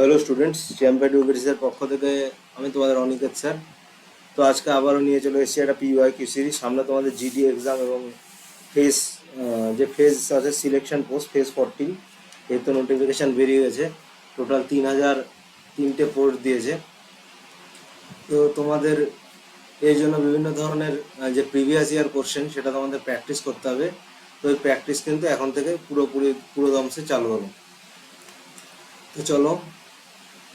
Hello students, champion ইউনিভার্সিটির পক্ষ থেকে আমি তোমাদের অনিকেত স্যার। তো আজকে আবারও নিয়ে চলে এসেছি একটা পিওয়াইকিউ সিরিজ। সামনে তোমাদের জিডি এক্সাম এবং ফেস যে ফেজ আছে সিলেকশন পোস্ট ফেজ 14, এর তো নোটিফিকেশান বেরিয়ে গেছে। টোটাল 3003টে পোস্ট দিয়েছে। তো তোমাদের এই জন্য বিভিন্ন ধরনের যে প্রিভিয়াস ইয়ার কোশ্চেন সেটা তোমাদের প্র্যাকটিস করতে হবে। তো ওই প্র্যাকটিস কিন্তু এখন থেকে পুরোদমসে চালু হলো। তো চলো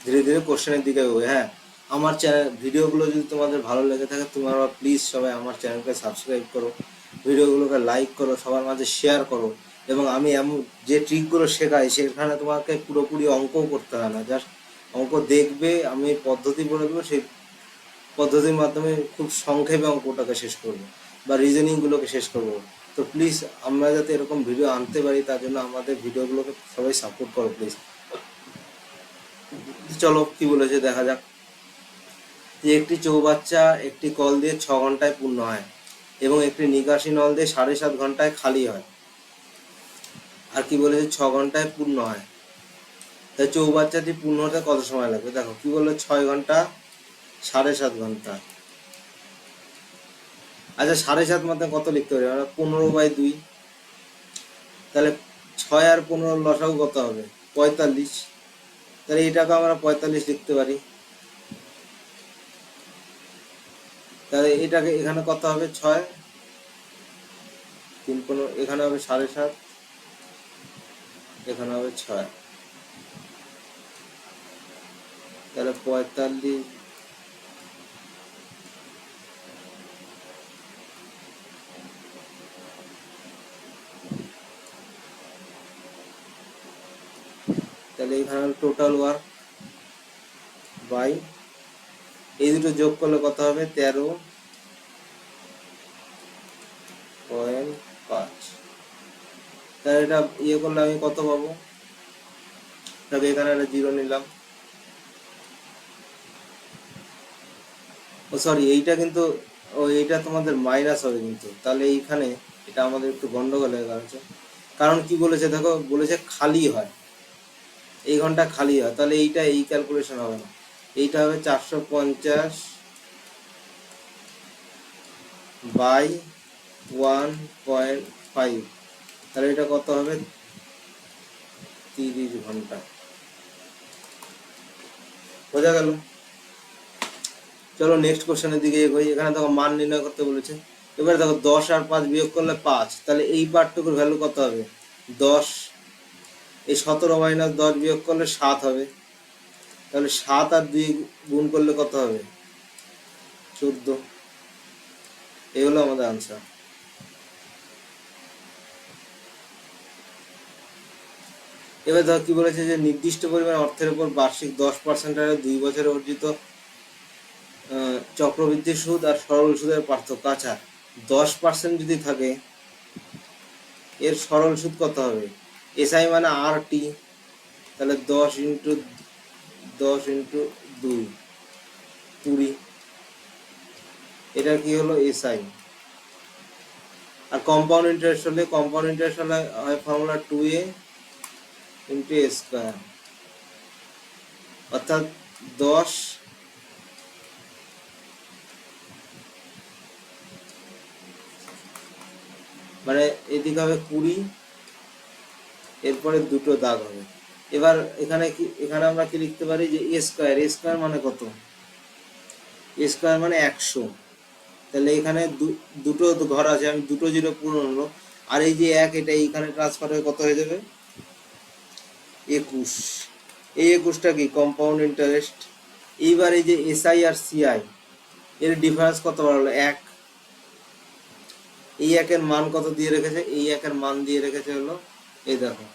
ধীরে ধীরে কোশ্চেনের দিকে এগোবে। হ্যাঁ, আমার চ্যানেল ভিডিওগুলো যদি তোমাদের ভালো লেগে থাকে তোমরা প্লিজ সবাই আমার চ্যানেলকে সাবস্ক্রাইব করো, ভিডিওগুলোকে লাইক করো, সবার মাঝে শেয়ার করো। এবং আমি এমন যে ট্রিকগুলো শেখাই সেখানে তোমাকে পুরোপুরি অঙ্কও করতে হয় না, জাস্ট অঙ্ক দেখবে, আমি পদ্ধতি বলে দেবো, সেই পদ্ধতির মাধ্যমে খুব সংক্ষেপে অঙ্কটাকে শেষ করবো বা রিজনিংগুলোকে শেষ করবো। তো প্লিজ আমরা যাতে এরকম ভিডিও আনতে পারি তার জন্য আমাদের ভিডিওগুলোকে সবাই সাপোর্ট করো প্লিজ। চলো কি বলেছে দেখা যাক। যে একটি চৌবাচ্চা একটি কল দিয়ে 6 ঘন্টায় পূর্ণ হয় এবং একটি নিকাশি নল দিয়ে 7.5 ঘন্টায় খালি হয়। আর কি বলেছে 6 ঘন্টায় পূর্ণ হয়, তাই চৌবাচ্চাটি পূর্ণ হতে কত সময় লাগবে? দেখো কি বললো, 6 ঘন্টা, 7.5 ঘন্টা। আচ্ছা 7.5 মধ্যে কত লিখতে পারি আমরা? 15/2। তাহলে 6 আর 15 লসাগু কত হবে? 45। তাহলে এটাকে আমরা 45 লিখতে পারি। তাহলে এটাকে এখানে কত হবে? 6 3 15, এখানে হবে 7.5, এখানে হবে 6। তাহলে 45, তাহলে এখানে টোটাল ওয়ার্ক বাই এই দুটো যোগ করলে কত হবে? 13.5। তাহলে এটা ইয়ে করলে আমি কত পাবো? তবে এখানে একটা 0 নিলাম। ও সরি, এইটা কিন্তু এইটা তোমাদের মাইনাস হবে কিন্তু, তাহলে এইখানে এটা আমাদের একটু গন্ডগোল হয়ে গেছে। কারণ কি বলেছে দেখো, বলেছে খালি হয়, এই ঘন্টা খালি হয়, তাহলে এইটা এই ক্যালকুলেশন হবে না, এইটা হবে 450 বাই 1.5। তাহলে এটা কত হবে? 30 ঘন্টা। বোঝা গেল? চলো নেক্সট কোশ্চেনের দিকে এগোই। এখানে দেখো মান নির্ণয় করতে বলেছে। এবার দেখো 10 আর 5 বিয়োগ করলে 5, তাহলে এই পার্টটুকুর ভ্যালু কত হবে? 10। এই 17 মাইনাস 10 বিয়োগ করলে 7 হবে। তাহলে 7 আর 2 গুণ করলে কত হবে? 14। এই হলো আমাদের আনসার। এবার দেখো কি বলেছে, যে নির্দিষ্ট পরিমাণ অর্থের উপর বার্ষিক 10% হারে 2 বছরে অর্জিত চক্রবৃদ্ধি সুদ আর সরল সুদের পার্থক্য। আচ্ছা 10% যদি থাকে এর সরল সুদ কত হবে? এসআই মানে আর টি, তাহলে 10 ইন্টু 2 20। এটা কি হলো? এসআই। আর কম্পাউন্ড ইন্টারেস্ট হলে হয় ফর্মুলা 2a × a², অর্থাৎ 10 মানে এদিকে হবে 20, এরপরে দুটো দাগ হবে। এবার এখানে কি, এখানে আমরা কি লিখতে পারি যে a² মানে কত? a² মানে 100। তাহলে এখানে দুটো ঘর আছে, আমি দুটো 0 পূরণ হলো, আর এই যে 1 এটা এইখানে ট্রান্সফার হয়ে কত হয়ে যাবে? 21। এই 21টা কি? Compound interest. এইবার এই যে এসআই আর সিআই এর ডিফারেন্স কত হলো? 1। এই 1 এর মান কত দিয়ে রেখেছে? এই 1 এর মান দিয়ে রেখেছে হলো, এই দেখো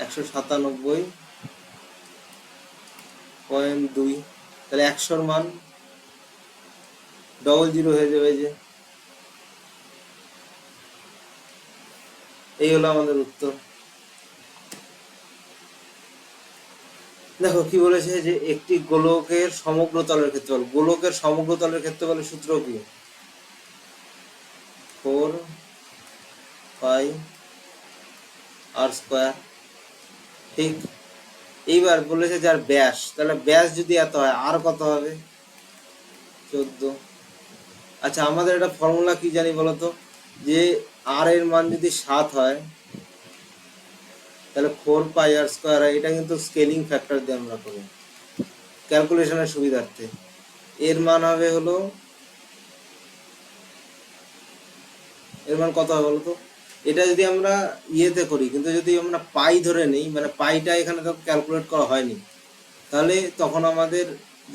197.2। তাহলে 100-র মান 00 হয়ে যাবে। যে এই হলো আমাদের উত্তর। দেখো কি বলেছে, যে একটি গোলকের সমগ্র তলের ক্ষেত্রফল, গোলকের সমগ্র তলের ক্ষেত্রফলের সূত্র কি? 4πr²। ঠিক। এইবার বলেছে যার ব্যাস, তাহলে ব্যাস যদি এত হয় আর কত হবে? 14। আচ্ছা, আমাদের একটা ফর্মুলা কি জানি বলতো, যে আর এর মান যদি 7 হয় তাহলে 4 পাই আর স্কোয়ার হয়। এটা কিন্তু স্কেলিং ফ্যাক্টর দিয়ে আমরা করি ক্যালকুলেশনের সুবিধার্থে। এর মান হবে হলো, এর মান কত হবে বলতো? এটা যদি আমরা ইয়েতে করি, কিন্তু যদি আমরা পাই ধরে নিই, মানে পাইটা এখানে তো ক্যালকুলেট করা হয়নি, তাহলে তখন আমাদের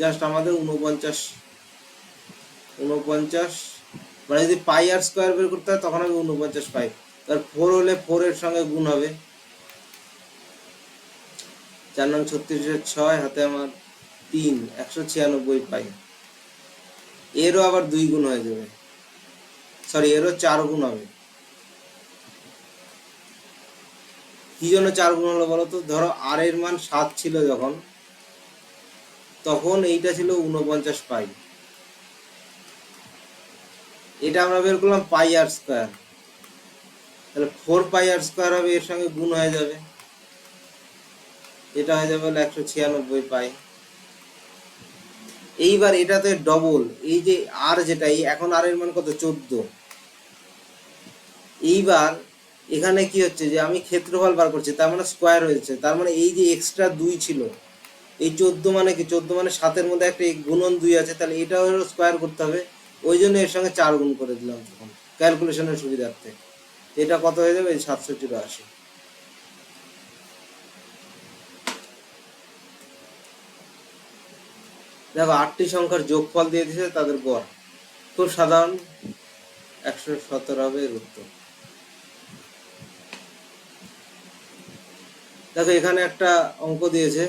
জাস্ট আমাদের 49 49, মানে যদি পাই আর স্কোয়ার বের করতে হয় তখন হবে 49 পাই। তার 4 হলে 4 এর সঙ্গে গুণ হবে, 4 নং 36 6 হাতে আমার 3, 196 পাই। এরও আবার 2 গুণ হয়ে যাবে, সরি এরও 4 গুণ হবে। কি জন্য 4 গুণ হলো বলতো? ধরো আর এর মান 7 ছিল যখন, তখন এইটা ছিল 49 পাই। এটা আমরা বের করলাম পাই আর স্কোয়ার, তাহলে 4 পাই আর স্কোয়ার হবে, এর সঙ্গে গুণ হয়ে যাবে, এটা হয়ে যাবে 196 পাই। এইবার এটাতে ডবল, এই যে আর যেটা, এই এখন আর এর মান কত? 14। এইবার এখানে কি হচ্ছে, যে আমি ক্ষেত্রফল বার করছি, তার মানে স্কোয়ার হয়েছে, তার মানে এই যে এক্সট্রা 2 ছিল, এই 14 মানে কি? 14 মানে 7-এর মধ্যে একটা গুণন 2 আছে, তাহলে এটা হলো স্কোয়ার করতে হবে, ওই জন্য এর সঙ্গে 4 গুণ করে দিলাম তখন ক্যালকুলেশনের সুবিধার্থে। এটা কত হয়ে যাবে? 784। দেখো 8টি সংখ্যার যোগফল দিয়ে দিয়েছে, তাদের গড় খুব সাধারণ, 117 হবে এর উত্তর। দেখো এখানে একটা অঙ্ক দিয়েছে,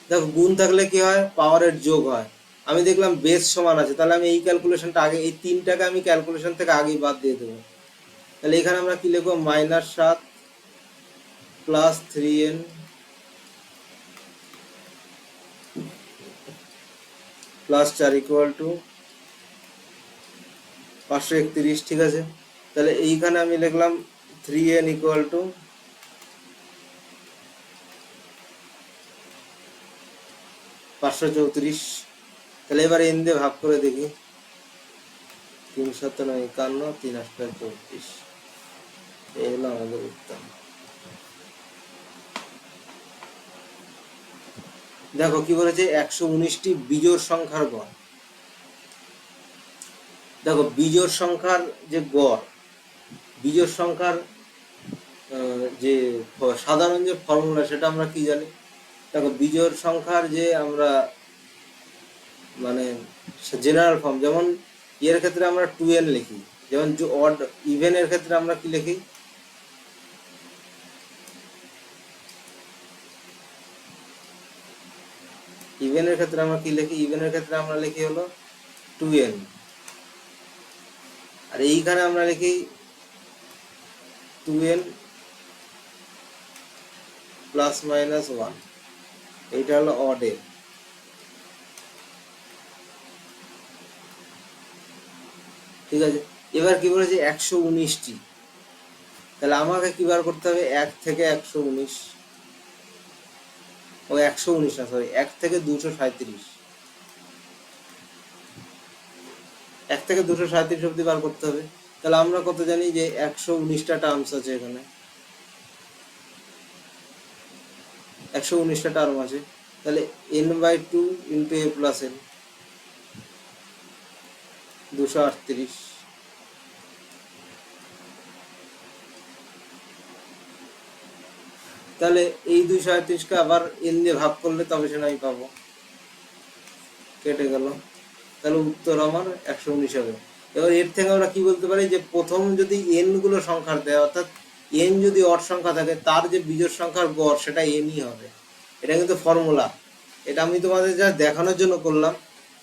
দেখো গুণ থাকলে কি হয়? পাওয়ারের যোগ হয়। আমি দেখলাম বেস সমান আছে, তাহলে আমি এই ক্যালকুলেশনটা আগে, এই 3টাকে আমি ক্যালকুলেশন থেকে আগেই বাদ দিয়ে দেবো। তাহলে এখানে আমরা কি লিখবো? -7 plus 3n plus 4 equal to 531, ঠিক আছে। তাহলে এইখানে আমি লিখলাম 3n ইকুয়াল টু 534। তাহলে এবার n দিয়ে ভাগ করে দেখি, 3 7 9 51, 3 8 34, এই হলো আমাদের উত্তর। দেখো কি বলেছে, 119টি বিজোড় সংখ্যার গড়। দেখো বিজোড় সংখ্যার যে গড়, বিজোড় সংখ্যার যে সাধারণ যে ফর্মুলা, সেটা আমরা কি জানি? দেখো বিজোড় সংখ্যার যে আমরা মানে জেনারেল ফর্ম, যেমন এর ক্ষেত্রে আমরা 2n লিখি, যেমন অড ইভেন এর ক্ষেত্রে আমরা কি লিখি? ইভেনের ক্ষেত্রে আমরা কি লিখি? ইভেনের ক্ষেত্রে আমরা লিখি হলো 2n, আর এইখানে আমরা লিখি 2n প্লাস মাইনাস 1, এইটা হলো অড এর। ঠিক আছে, এবার কি বলেছে? 119টি, তাহলে আমাকে কি বার করতে হবে? 1 থেকে 119, ও 119 না সরি, 1 থেকে 237, 1 থেকে 237 অব্দি বার করতে হবে। তাহলে আমরা কত জানি? যে 119টা টার্মস আছে এখানে, 119টা টার্ম আছে, তাহলে n/2 into a plus n, 238। তাহলে এই 238কে আবার n দিয়ে ভাগ করলে তবে সেটা আমি পাবো, কেটে গেল, তাহলে উত্তর আমার 119 হবে। এবার এর থেকে আমরা কি বলতে পারি? যে প্রথম যদি n গুলো সংখ্যার দেয়, অর্থাৎ n যদি অড সংখ্যা থাকে, তার যে বিজোড় সংখ্যার গড় সেটা nই হবে। এটা কিন্তু ফর্মুলা, এটা আমি তোমাদের যা দেখানোর জন্য করলাম,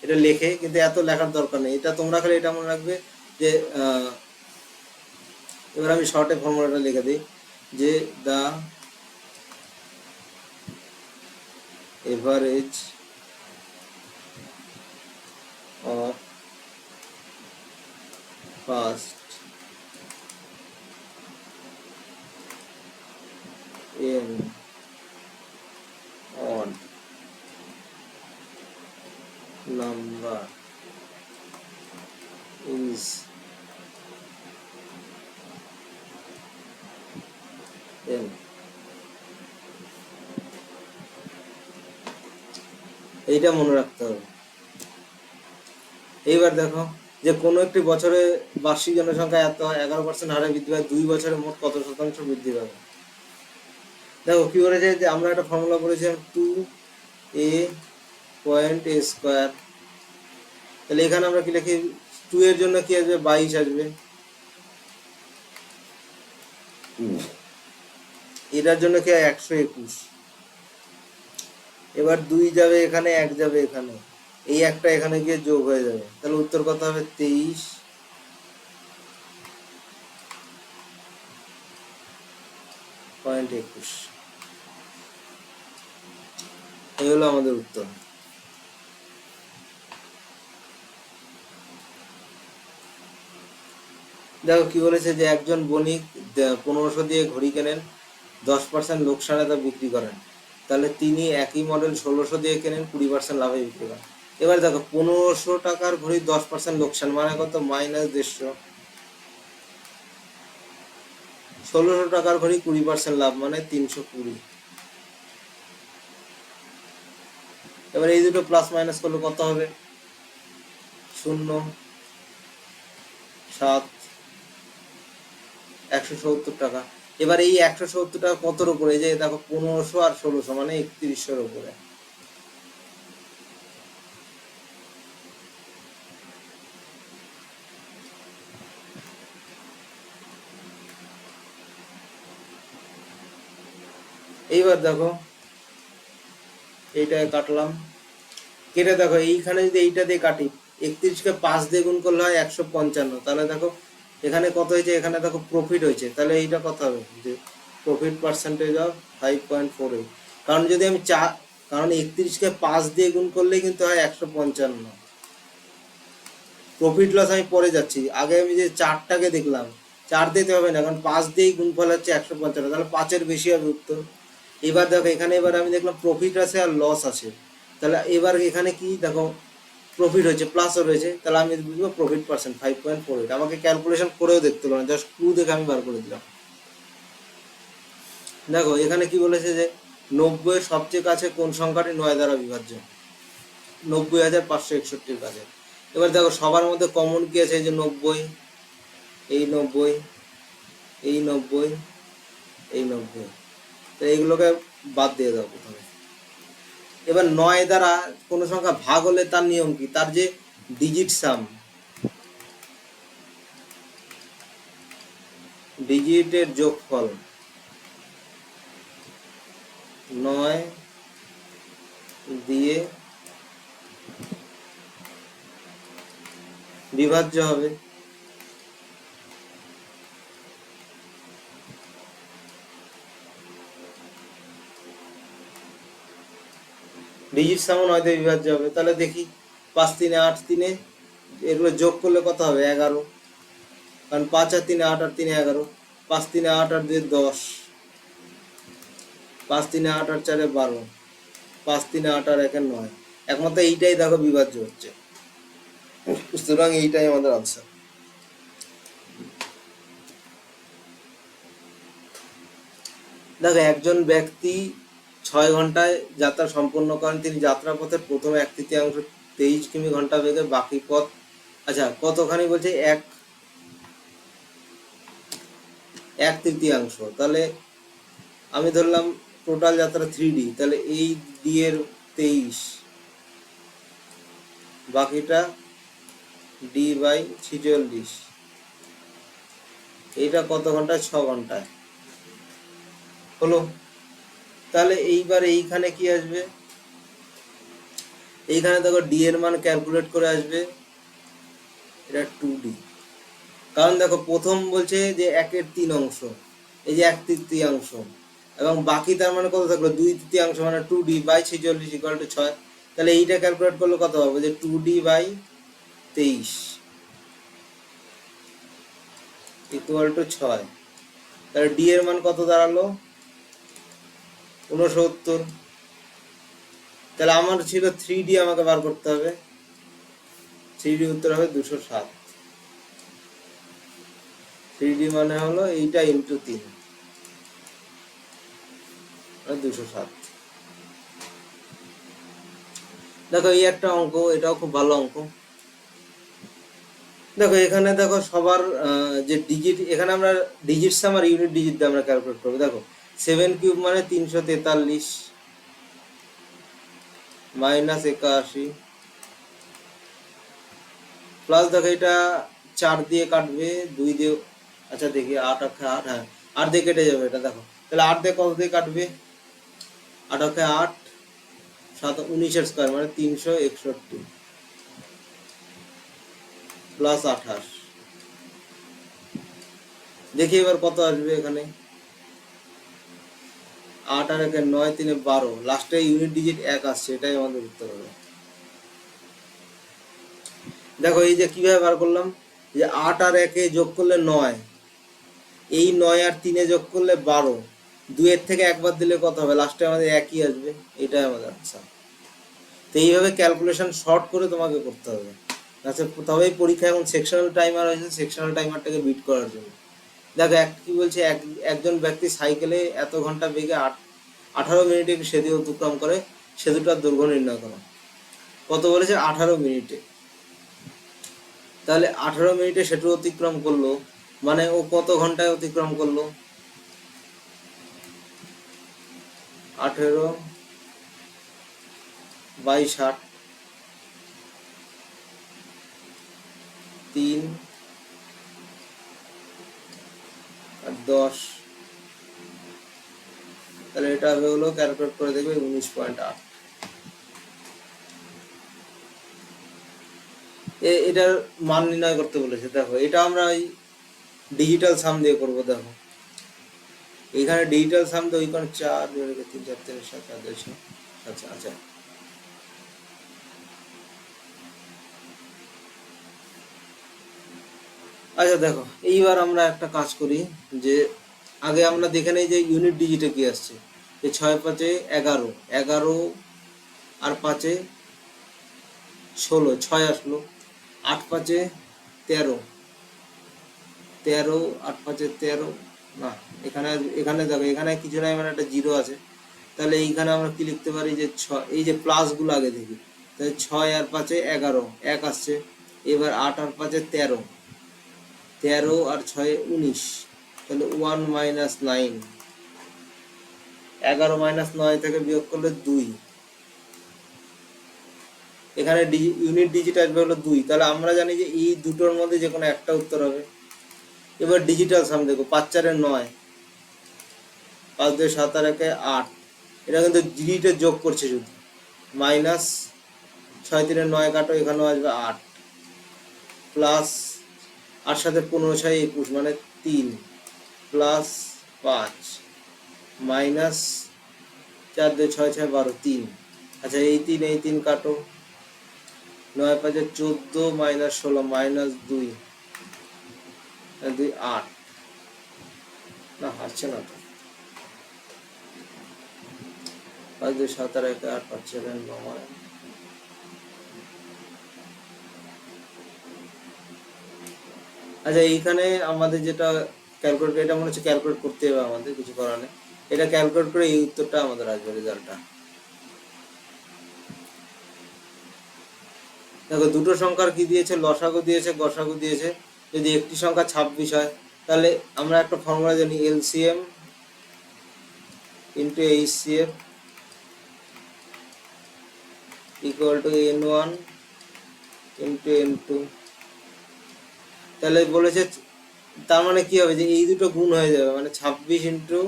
এটা লেখে, কিন্তু এত লেখার দরকার নেই। এটা তোমরা খালি এটা মনে রাখবে যে এবার আমি শর্টে ফর্মুলাটা লিখে দিই, যে the average of first n number is 10। এইটা মনে রাখতে হবে। এইবার দেখো যে কোনো একটি বছরে বার্ষিক জনসংখ্যা এত 11% হারে বৃদ্ধি পায়, 2 বছরে মোট কত শতাংশ বৃদ্ধি পাবে? দেখো কি করেছে যে আমরা একটা ফর্মুলা করেছিলাম 2a.a²। তাহলে এখানে আমরা কি লিখি, 2 এর জন্য কি আসবে, 22 আসবে, এটার জন্য কি 121। এবার 2 যাবে এখানে, 1 যাবে এখানে, এই একটা এখানে গিয়ে যোগ হয়ে যাবে, তাহলে উত্তর কত হবে, 23.21। এই হলো আমাদের উত্তর। দেখো কি বলেছে যে একজন বণিক 1500 দিয়ে ঘড়ি কেনেন, 10% লোকসানে তা বিক্রি করেন, তাহলে তিনি একই মডেল 1600 দিয়ে কেনেন, 20% লাভে বিক্রি করেন। এবার দেখো 1500 টাকার ঘড়ি 10% লোকসান মানে কত, -150। 1600 টাকার ঘড়ি 20% লাভ মানে 320। এবার এই দুটো প্লাস মাইনাস করলে কত হবে, 0, 7, 170 টাকা। এবার এই 170 টাকা কতর উপরে, যে দেখো 1500 আর 1600 মানে 3100 উপরে। এইবার দেখো এইটা কাটলাম, কেটে দেখো এইখানে যদি এইটা দিয়ে কাটি, 31কে 5 দিয়ে গুণ করলে হয় 155। তাহলে দেখো এখানে কত হয়েছে, এখানে দেখো প্রফিট হয়েছে, তাহলে এইটা কত হবে, যে প্রফিট পার্সেন্টেজ অফ 5.48। কারণ যদি আমি কারণ 31কে 5 দিয়ে গুণ করলে কিন্তু হয় 155। প্রফিট লস আমি পরে যাচ্ছি, আগে আমি যে 4টাকে দেখলাম, 4 দিতে হবে না, কারণ 5 দিয়েই গুণফল হচ্ছে 155, তাহলে 5-এর বেশি হবে উত্তর। এবার দেখো এখানে এবার আমি দেখলাম প্রফিট আছে আর লস আছে, তাহলে এবার এখানে কি দেখো প্রফিট হয়েছে প্লাসও রয়েছে, তাহলে আমি বুঝবো প্রফিট পার্সেন্ট 5.48। আমাকে ক্যালকুলেশন করেও দেখতে হলো না, জাস্ট ক্লু দেখে আমি বার করে দিলাম। দেখো এখানে কি বলেছে যে 90 এর সবচেয়ে কাছে কোন সংখ্যাটি 9 দ্বারা বিভাজ্য, 90,561 কাছে। এবার দেখো সবার মধ্যে কমন কি আছে, এই যে 90, এই 90, এই 90, এই 90, তো এইগুলোকে বাদ দিয়ে দাও প্রথমে। এবার 9 দ্বারা কোনো সংখ্যা ভাগ হলে তার নিয়ম কি, তার যে ডিজিট সাম, ডিজিটের যোগফল 9 দিয়ে বিভাজ্য হবে। ডিজিট সাম 9 দিয়ে বিভাজ্য হবে, তাহলে দেখি 5 3 8 3, এগুলো যোগ করলে কত হবে, 11। কারণ 5 আর 3 8 আর 3 11, 5 3 8 আর 2 10, 5 3 8 আর 4 12, 5 3 8 আর 1 9। একমাত্র এইটাই দেখো বিভাজ্য হচ্ছে, সুতরাং এইটাই আমাদের আনসার। দেখো একজন ব্যক্তি 6 ঘন্টায় যাত্রা সম্পন্ন করেন, তিনি যাত্রাপথের প্রথম 1/3 23 কিমি ঘন্টা বেগে, বাকি পথ আচ্ছা কতখানি বলছে, 1/3। তাহলে আমি ধরলাম টোটাল যাত্রা 3D, তাহলে এই ডি এর 23, বাকিটা d/46, এইটা কত ঘন্টায়, 6 ঘন্টায় হলো। তাহলে এইবার এইখানে কি আসবে, এইখানে দেখো ডি এর মান ক্যালকুলেট করে আসবে, এটা 2D। কারণ দেখো প্রথম বলছে যে 1/3, এই যে 1/3, এবং বাকি তার মানে কত থাকলো, 2/3 মানে 2D/46 = 6। তাহলে এইটা ক্যালকুলেট করলে কত হবে, যে 2D/23 = 6। তাহলে ডি এর মান কত দাঁড়ালো, 69। তাহলে আমার ছিল 3D আমাকে বার করতে হবে, 3D উত্তর হবে 207। 3D মানে হলো এইটা ইন্টু 3, 207। দেখো এই একটা অঙ্ক, এটাও খুব ভালো অঙ্ক। দেখো এখানে দেখো সবার যে ডিজিট, এখানে আমরা ডিজিট সাম আর ইউনিট ডিজিট দিয়ে আমরা ক্যালকুলেট করবো। দেখো 7 কিউব মানে 343 মাইনাস 81 প্লাস, দেখো এটা 4 দিয়ে কাটবে, 2 দিয়ে, আচ্ছা দেখি 8 8, হ্যাঁ 8 দিয়ে কেটে যাবে এটা। দেখো তাহলে 8 দিয়ে কত দিয়ে কাটবে, 8 8, 7 19 স্কোয়ার মানে 361 প্লাস 28। দেখি এবার কত আসবে এখানে, 8 আর 1 9, 3 12, লাস্টে ইউনিট ডিজিট 1 আসছে, এটাই আমাদের উত্তর হবে। দেখো এই যে কিভাবে বার করলাম, যে 8 আর 1 যোগ করলে 9, এই 9 আর 3 যোগ করলে 12, 2 এর থেকে একবার দিলে কত হবে, লাস্টে আমাদের 1ই আসবে, এটাই আমাদের আনসার। তো এইভাবে ক্যালকুলেশন শর্ট করে তোমাকে করতে হবে। আচ্ছা তবেই পরীক্ষা, এখন সেকশনাল টাইমার হয়েছে, সেকশনাল টাইমারটাকে বিট করার জন্য। দেখো কি বলছে, একজন ব্যক্তি সাইকেলে এত ঘন্টা বেগে 18 মিনিটে সেতু অতিক্রম করে, সেতুটার দৈর্ঘ্য নির্ণয় করো। কত বলেছে, 18 মিনিটে। তাহলে 18 মিনিটে সেতু অতিক্রম করলো, মানে ও কত ঘন্টায় অতিক্রম করলো, 18 বাই 60, 3 আর 10, তাহলে এটা হবে হলো, ক্যালকুলেট করে দেখবে 19.8। এটার মান নির্ণয় করতে বলেছে। দেখো এটা আমরা ওই ডিজিটাল সাম দিয়ে করবো। দেখো এখানে ডিজিটাল সাম দিয়ে ওইখানে 4 2 3 4 3 7 8 9। আচ্ছা আচ্ছা, আচ্ছা দেখো এইবার আমরা একটা কাজ করি, যে আগে আমরা দেখে নেই যে ইউনিট ডিজিটে কি আসছে। যে 6 5 11, 11 আর 5 16, 6 আসলো, 8 5 13, 13 8 5 13, না এখানে এখানে দেখো এখানে কিছু নাই, মানে একটা জিরো আছে। তাহলে এইখানে আমরা কি লিখতে পারি, যে 6, এই যে প্লাস গুলো আগে দেখি, তাহলে 6 আর 5 11, 1 আসছে। এবার 8 আর 5 13, 13 আর 6 19, তাহলে 1 মাইনাস 9, 11 মাইনাস 9 থেকে বিয়োগ করলে 2, এখানে ইউনিট ডিজিট আসবে হলো 2। তাহলে আমরা জানি যে এই দুটোর মধ্যে যে কোনো একটা উত্তর হবে। এবার ডিজিটাল সাম দেখো, 5 4 9, 5 2 7 আর 1 8, এটা কিন্তু ডিজিটের যোগ করছে শুধু, মাইনাস 6 3 9 কাটো, এখানেও আসবে 8, প্লাস 8 7 15 6 21 মানে 3, প্লাস 5, মাইনাস 4 2 6 6 12 3। আচ্ছা এই 3 কাটো, 9 5 14 মাইনাস 16 মাইনাস 2 2 8, না আসছে না তো, 5 2 7 আর 1 8 5 7 9। আচ্ছা এইখানে আমাদের যেটা ক্যালকুলেট, এটা মনে হচ্ছে ক্যালকুলেট করতে হবে আমাদের, কিছু করার নেই। এটা ক্যালকুলেট করে এই উত্তরটা আমাদের আসবে, রেজাল্টটা। দেখো দুটো সংখ্যার কি দিয়েছে, লসাগু দিয়েছে, গসাগু দিয়েছে। যদি একটি সংখ্যা 26 হয়, তাহলে আমরা একটা ফর্মুলা জানি, LCM into HCF equal to n1 into n2। তাহলে বলেছে, তার মানে কি হবে, যে এই দুটো গুণ হয়ে যাবে, মানে 26 into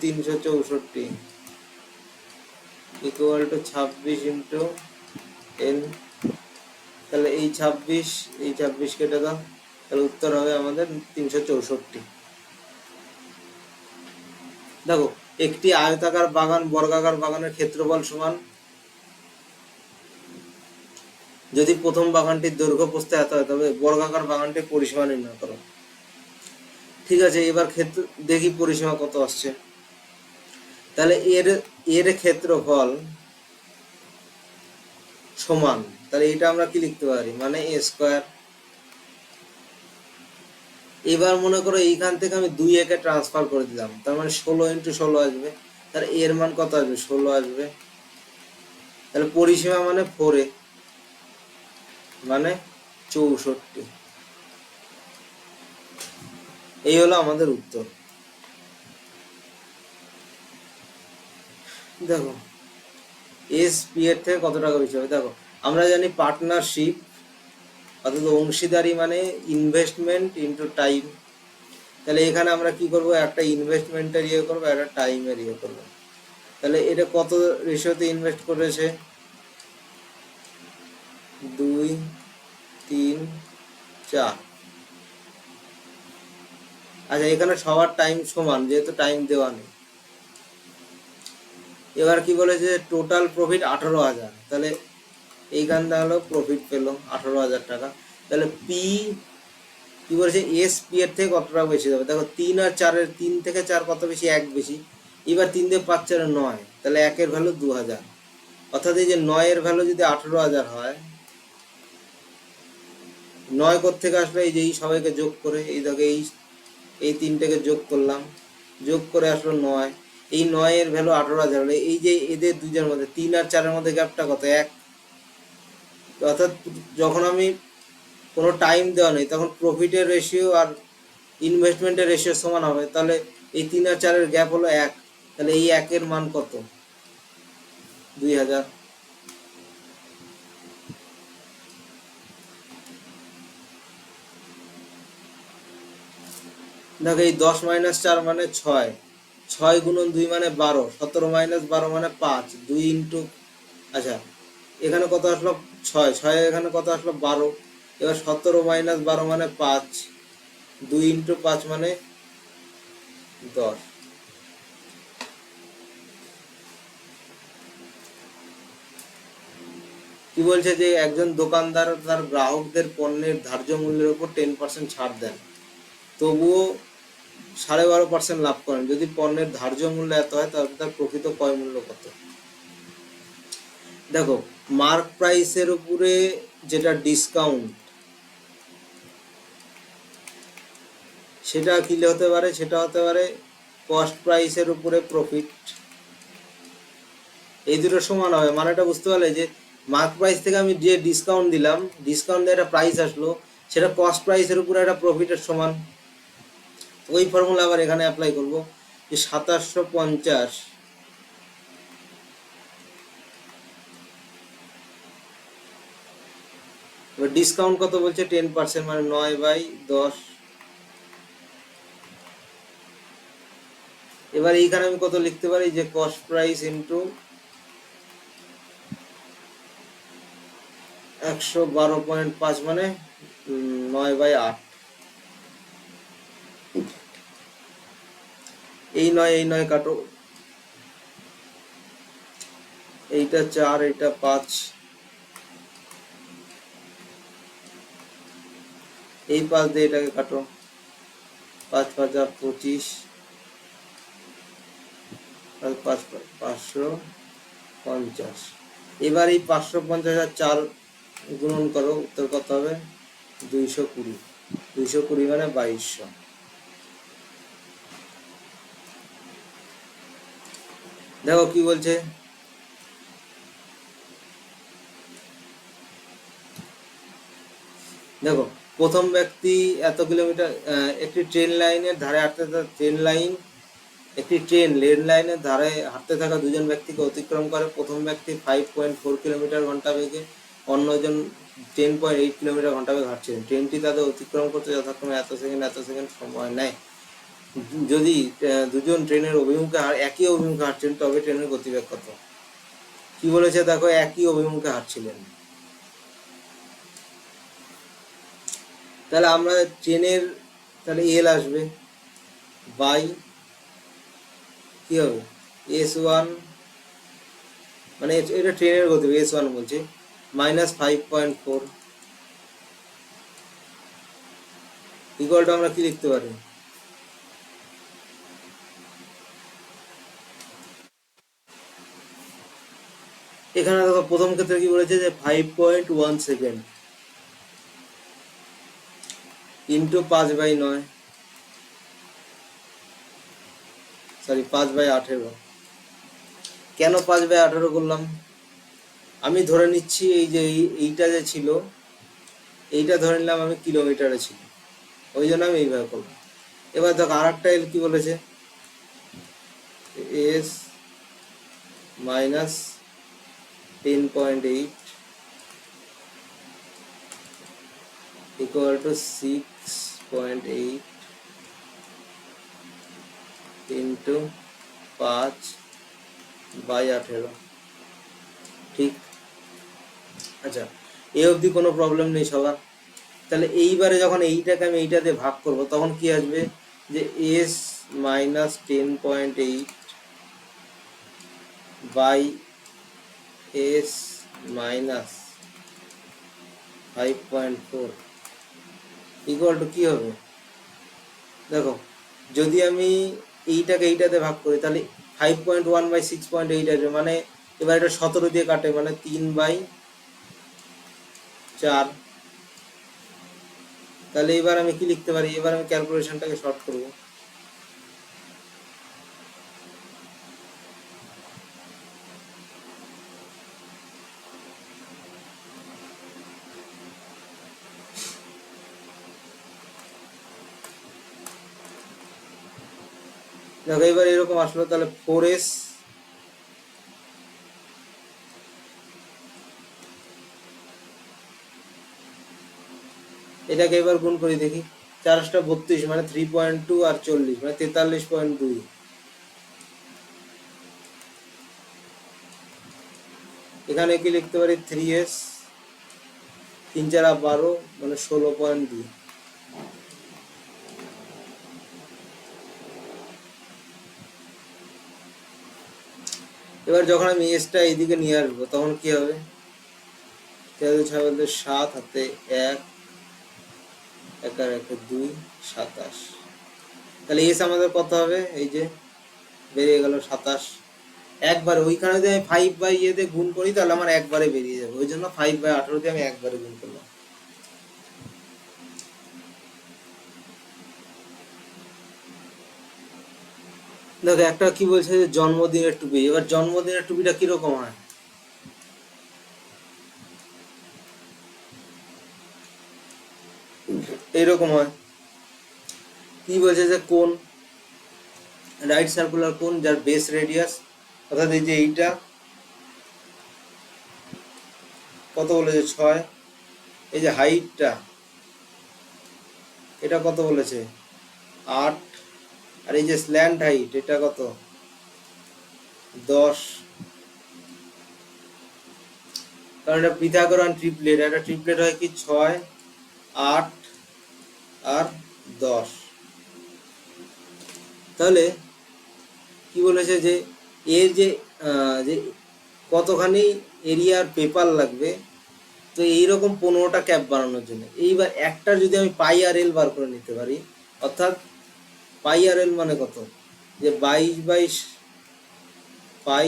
364 equal to 26 into n। তাহলে এই 26 কেটে দাও, তাহলে উত্তর হবে আমাদের 364। দেখো একটি আয়তাকার বাগান বর্গাকার বাগানের ক্ষেত্রফল সমান, যদি প্রথম বাগানটির দৈর্ঘ্য প্রস্থ এত হয়, তবে বর্গাকার বাগানটির পরিসীমা নির্ণয় করো। ঠিক আছে, এবার ক্ষেত্র দেখি পরিসীমা কত আসছে। তাহলে এর ক্ষেত্রফল সমান, তাহলে এটা আমরা কি লিখতে পারি, মানে এ স্কোয়ার। এবার মনে করো এইখান থেকে আমি 2 একে ট্রান্সফার করে দিলাম, তার মানে 16 × 16 আসবে, তাহলে এর মান কত আসবে, 16 আসবে। তাহলে পরিসীমা মানে 4a, মানে 64। এই হলো আমাদের উত্তর। দেখো এস পি এর থেকে কত টাকা বেশি হবে। দেখো আমরা জানি পার্টনারশিপ অর্থাৎ অংশীদারি মানে ইনভেস্টমেন্ট ইনটু টাইম। তাহলে এখানে আমরা কি করব, একটা ইনভেস্টমেন্টের ইয়ে করবো, একটা টাইমের ইয়ে করবো। তাহলে এটা কত রেশিওতে ইনভেস্ট করেছে, 2, 3, 4। আচ্ছা এখানে সবার টাইম সমান, যেহেতু টাইম দেওয়া নেই। এবার কি বলেছে, টোটাল প্রফিট 18,000, তাহলে এইখানটা হলো প্রফিট পেলো 18,000 টাকা। তাহলে পি কি বলেছে, এস পি এর থেকে কত টাকা বেশি হবে। দেখো 3 আর 4-এর, 3 থেকে 4 কত বেশি, 1 বেশি। এবার 3 দিয়ে 5 4 9, তাহলে 1-এর ভ্যালু 2,000। অর্থাৎ এই যে 9-এর ভ্যালু যদি 18,000 হয়, 9 কোত্থেকে আসলো, এই যে এই সবাইকে যোগ করে, এই দেখো এই তিনটেকে যোগ করলাম, যোগ করে আসলো 9। এই 9-এর ভ্যালু 18,000 হলে এই যে এদের দুজনের মধ্যে 3 আর 4-এর মধ্যে গ্যাপটা কত, 1। অর্থাৎ যখন আমি কোনো টাইম দেওয়া নেই তখন প্রফিটের রেশিও আর ইনভেস্টমেন্টের রেশিও সমান হবে। তাহলে এই 3 আর 4-এর গ্যাপ হলো 1, তাহলে এই 1-এর মান কত, 2,000। দেখো এই 10 - 4 মানে 6, 6 × 2 মানে 12, 17 - 12 মানে 5, 2 ইন্টু, আচ্ছা এখানে কত আসলো 6, 6 এখানে কত আসলো 12। এবার 17 - 12 মানে 5, 2 ইন্টু 5 মানে 10। কি বলছে যে একজন দোকানদার তার গ্রাহকদের পণ্যের ধার্য মূল্যের উপর 10% ছাড় দেন, তবুও 12.5% লাভ করেন। যদি পণ্যের ধার্য মূল্য এত হয় তাহলে তার প্রকৃত ক্রয় মূল্য কত। দেখো মার্ক প্রাইসের উপরে যেটা ডিসকাউন্ট, সেটা কি হতে পারে, সেটা হতে পারে কস্ট প্রাইসের উপরে প্রফিট। এই দুটো সমান হবে, মানে এটা বুঝতে পারলে যে মার্ক প্রাইস থেকে আমি যে ডিসকাউন্ট দিলাম, ডিসকাউন্ট দিয়ে একটা প্রাইস আসলো, সেটা কস্ট প্রাইসের উপরে একটা প্রফিটের সমান। ওই ফর্মুলা আবার এখানে অ্যাপ্লাই করব, যে 2750 এবার ডিসকাউন্ট কত বলছে, 10%, মানে 9/10। এবার এইখানে আমি কত লিখতে পারি, যে কস্ট প্রাইস ইন্টু 112.5, মানে 9/8। এই 9 কাটো, এইটা 4, এইটা 5, এই 5 দিয়ে এটাকে কাটো, 5 5 আর 25, 550। এবার এই 550 আর 4 গুণন করো, উত্তর কত হবে, 220। 220 মানে 2200। দেখো কি বলছে, দেখো প্রথম ব্যক্তি এত কিলোমিটার, একটি ট্রেন লাইনের ধারে হাঁটতে একটি ট্রেন রেল লাইনের ধারে হাঁটতে থাকা দুজন ব্যক্তিকে অতিক্রম করে। প্রথম ব্যক্তি 5.4 কিলোমিটার ঘন্টা বেগে, অন্যজন 10.8 কিলোমিটার ঘন্টা বেগে হাঁটছিলেন। ট্রেনটি তাদের অতিক্রম করতে যথাক্রমে এত সেকেন্ড সময় নেয়। যদি দুজন ট্রেনের অভিমুখে একই অভিমুখে হাঁটছেন তবে ট্রেনের গতিবেগ কত। কি বলেছে দেখো, একই অভিমুখে হাঁটছিলেন, তাহলে আমরা ট্রেনের, তাহলে এল আসবে বাই কি হবে, S1, মানে এটা ট্রেনের গতিবেগ, S1 বলছে, -5.4 ইকুয়াল টু আমরা কি লিখতে পারি, এখানে দেখো প্রথম ক্ষেত্রে কি বলেছে যে 5.1 সেকেন্ড ইন্টু 5/9, সরি 5/18। কেন 5/18 করলাম? আমি ধরে নিচ্ছি এই যে এইটা যে ছিল, এইটা ধরে নিলাম আমি কিলোমিটারে ছিল, ওই জন্য আমি এইভাবে করলাম। এবার দেখো আর একটা এল কি বলেছে, S minus 10.8 equal to 6.8 into 5/18। ঠিক আচ্ছা, এই অবধি কোনো প্রবলেম নেই সবার। তাহলে এইবারে যখন এইটাকে আমি এইটা দিয়ে ভাগ করব তখন কি আসবে, যে S minus 10.8 by S minus 5.4 equal to কী হবে? দেখো যদি আমি এইটাকে এইটাতে ভাগ করি তাহলে 5.1/6.8 আসবে, মানে এবার এটা 17 দিয়ে কাটে, মানে 3/4। তাহলে এবার আমি কি লিখতে পারি, এবার আমি ক্যালকুলেশনটাকে শর্ট করব। দেখো এবার এরকম আসলো, তাহলে 4s এটাকে এবার গুণ করি দেখি, 4×32 মানে 3.2 আর 40 মানে 43.2। এখানে কি লিখতে পারি, 3s 3×4 মানে 16.2। এবার যখন আমি এসটা এইদিকে নিয়ে আসবো তখন কি হবে, 7 হাতে 1, 1 আর 1 2, 27। তাহলে এস আমাদের কত হবে, এই যে বেরিয়ে গেল 27। একবারে ওইখানে যদি আমি 5/ইয়ে দিয়ে গুণ করি তাহলে আমার একবারে বেরিয়ে যাবে, ওই জন্য 5/18 দিয়ে আমি একবারে গুণ করলাম। দেখো একটা কি বলছে যে জন্মদিনের টুপি। এবার জন্মদিনের টুপিটা কিরকম হয়, এইরকম হয়। কি বলছে যে কোন রাইট সার্কুলার কোন যার বেস রেডিয়াস, অর্থাৎ এই যে এইটা কত বলেছে 6, এই যে হাইটটা এটা কত বলেছে 8, আর এই যে স্ল্যান্ট হাইট এটা কত 10। কারণ এটা পিথাগোরান ট্রিপলেট, একটা ট্রিপলেট হয় কি 6, 8 আর 10। তাহলে কি বলেছে যে এর যে যে কতখানি এরিয়ার পেপার লাগবে, তো এইরকম 15টা ক্যাপ বানানোর জন্য। এইবার একটার যদি আমি পাই আর এল বার করে নিতে পারি, অর্থাৎ পাই আর এল মানে কত, যে 22 পাই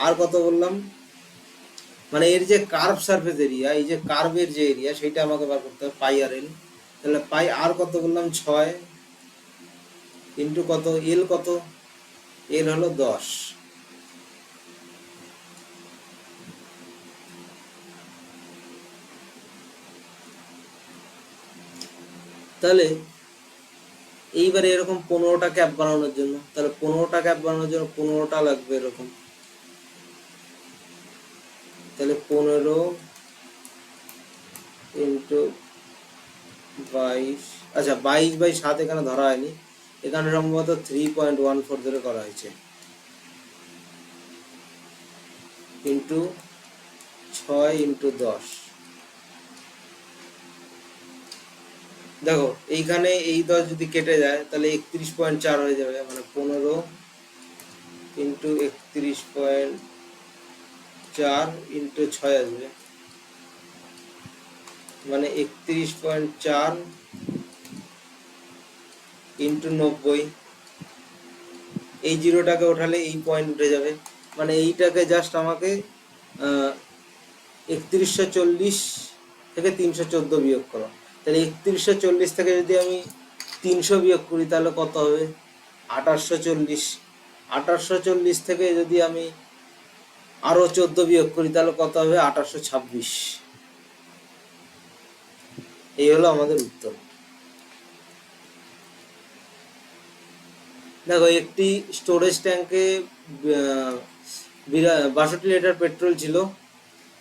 আর কত বললাম, মানে এর যে কার্ভ সারফেস এরিয়া, এই যে কার্ভের যে এরিয়া সেটা আমাকে বার করতে হবে পাই আর এল। তাহলে পাই আর কত বললাম 6 ইন্টু কত এল, কত এল হলো 10। তাহলে এইবারে এরকম 15টা ক্যাপ বানানোর জন্য, তাহলে 15টা ক্যাপ বানানোর জন্য 15টা লাগবে এরকম। তাহলে 15 ইন্টু 22, আচ্ছা 22/7 এখানে ধরা হয়নি, এখানে সম্ভবত 3.14 ধরে করা হয়েছে, ইন্টু 6 ইন্টু 10। দেখো এইখানে এই 10 যদি কেটে যায় তাহলে 31.4 হয়ে যাবে, মানে 15 ইন্টু 31.4 ইন্টু 6 আসবে, মানে 31.4 ইন্টু 90। এই জিরোটাকে ওঠালে এই পয়েন্ট উঠে যাবে, মানে এইটাকে জাস্ট আমাকে 3140 থেকে 314 বিয়োগ করো। তাহলে 3140 থেকে যদি আমি 300 বিয়োগ করি তাহলে কত হবে? 2840। 2840 থেকে যদি আমি আরো 14 বিয়োগ করি তাহলে কত হবে? 2826। এই হলো আমাদের উত্তর। দেখো, একটি স্টোরেজ ট্যাঙ্কে 62 লিটার পেট্রোল ছিল,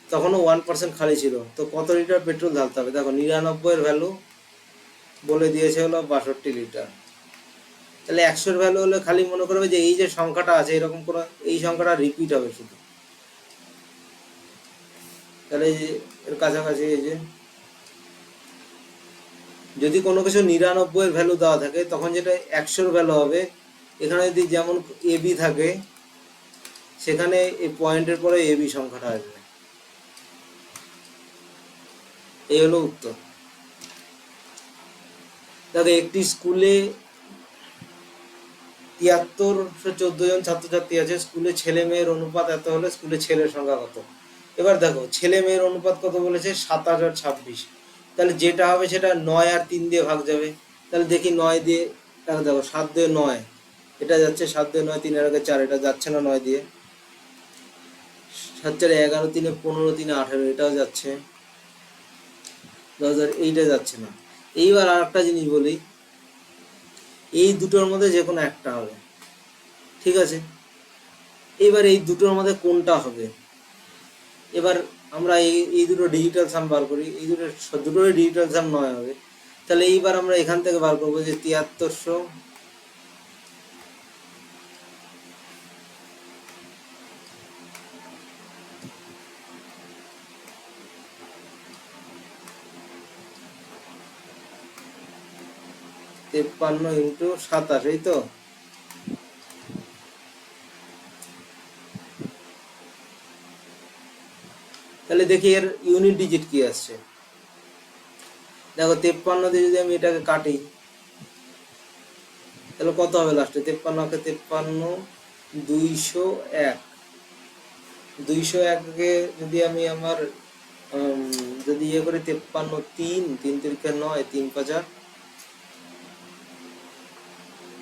তখনও 1% খালি ছিল, তো কত লিটার পেট্রোল ঢালতে হবে? দেখো, 99 এর ভ্যালু বলে দিয়েছে হলো 62 লিটার। তাহলে 100 ভ্যালু হলে খালি মনে করবে যে এই যে সংখ্যাটা আছে এরকম কোনো এই সংখ্যাটা রিপিট হবে শুধু। তাহলে এই যে এর কাছাকাছি এই যে যদি কোনো কিছু 99 এর ভ্যালু দেওয়া থাকে তখন যেটা 100 ভ্যালু হবে, এখানে যদি যেমন এবি থাকে সেখানে এই পয়েন্টের পরে এবি সংখ্যাটা আসবে। এই হলো উত্তর। দেখো, একটি স্কুলে 7314 জন ছাত্রছাত্রী আছে, স্কুলে ছেলে মেয়ের অনুপাত এত হলে স্কুলে ছেলের সংখ্যা কত? এবার দেখো, ছেলে মেয়ের অনুপাত কত বলেছে? 27 আর 26। তাহলে যেটা হবে সেটা 9 আর 3 দিয়ে ভাগ যাবে। তাহলে দেখি 9 দিয়ে, দেখো 7 দিয়ে 9, এটা যাচ্ছে 7 দিয়ে 9, 3 এর আগে 4, এটা যাচ্ছে না 9 দিয়ে। 7 4 11, 3 15, 3 18, এটাও যাচ্ছে। 10 এইটা যাচ্ছে না। এইবার আর একটা জিনিস বলি, এই দুটোর মধ্যে যে কোনো একটা হবে, ঠিক আছে? এবার এই দুটোর মধ্যে কোনটা হবে? এবার আমরা এই দুটো ডিজিটাল সাম বার করি, এই দুটোরই ডিজিটাল সাম 9 হবে। তাহলে এইবার আমরা এখান থেকে বার করবো যে 7300 53 ইন্টু 27, এই তো। তাহলে দেখি এর ইউনিট ডিজিট কি আসছে। দেখো, 53 দিয়ে যদি আমি এটাকে কাটি তাহলে কত হবে লাস্টে? 53 কে 53, 201। 201কে যদি আমি আমার যদি ইয়ে করি 53, 3 3 তিরিখে 9, 3 5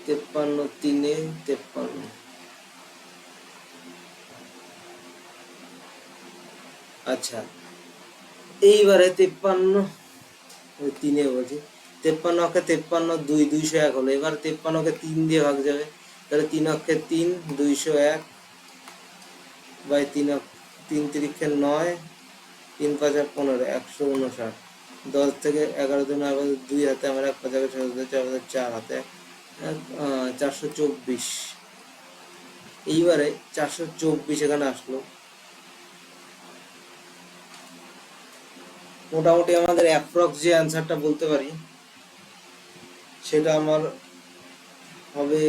53, 3 53। আচ্ছা, এইবারে 53, 3 বলছি, 53কে 53, 2 201 হলো। এবার 53কে 3 দিয়ে ভাগ যাবে, তাহলে 3 অক্ষে 3, 201 বাই 3 3 তিরিখে 9, 3 5 15, 159। 10 থেকে 11 দিন আবার 2 হাতে আমার 1 5 4 হাতে 424। এইবারে 424 এখানে আসলো। মোটামুটি আমাদের অ্যাপ্রক্স যে অ্যান্সারটা বলতে পারি সেটা আমার হবে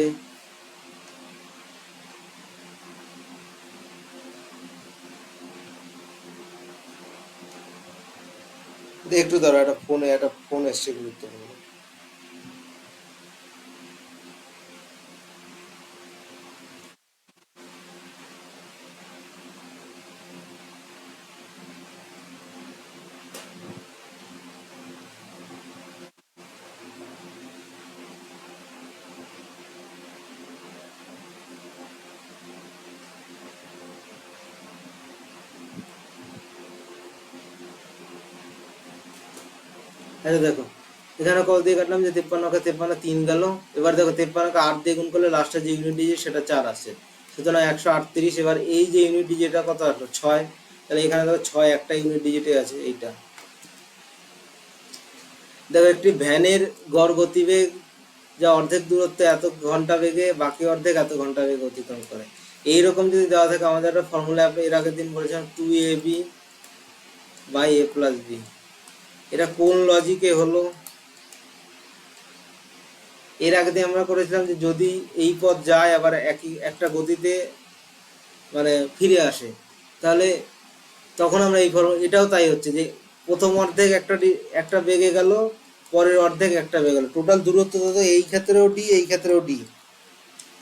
একটু দাঁড়া, একটা ফোন এসছে গুরুত্বপূর্ণ। আচ্ছা দেখো, এখানে কত দিয়ে কাটলাম? যে 53কে 53, 3 গেল। এবার দেখো, 53কে 8 দিয়ে গুণ করলে লাস্টে যে ইউনিট ডিজিট সেটা 4 আসছে, সুতরাং 138। এবার এই যে ইউনিট ডিজিটটা কত আসলো? 6। তাহলে এখানে দেখো 6 একটা ইউনিট ডিজিটে আছে, এইটা। দেখো, একটি ভ্যানের গড় গতিবেগ যা অর্ধেক দূরত্বে এত ঘন্টা বেগে, বাকি অর্ধেক এত ঘন্টা বেগে অতিক্রম করে। এইরকম যদি দেওয়া থাকে, আমাদের একটা ফর্মুলা এর আগের দিন বলেছিলাম, 2ab by a plus b। এটা কোন লজিকে হলো? এর আগে দিয়ে আমরা করেছিলাম যে যদি এই পথ যায় আবার একটা গতিতে মানে ফিরে আসে, তাহলে তখন আমরা এই এটাও তাই হচ্ছে যে প্রথম অর্ধেক একটা বেগে গেল, পরের অর্ধেক একটা বেগে গেল, টোটাল দূরত্ব তো এই ক্ষেত্রেও ডি, এই ক্ষেত্রেও ডি।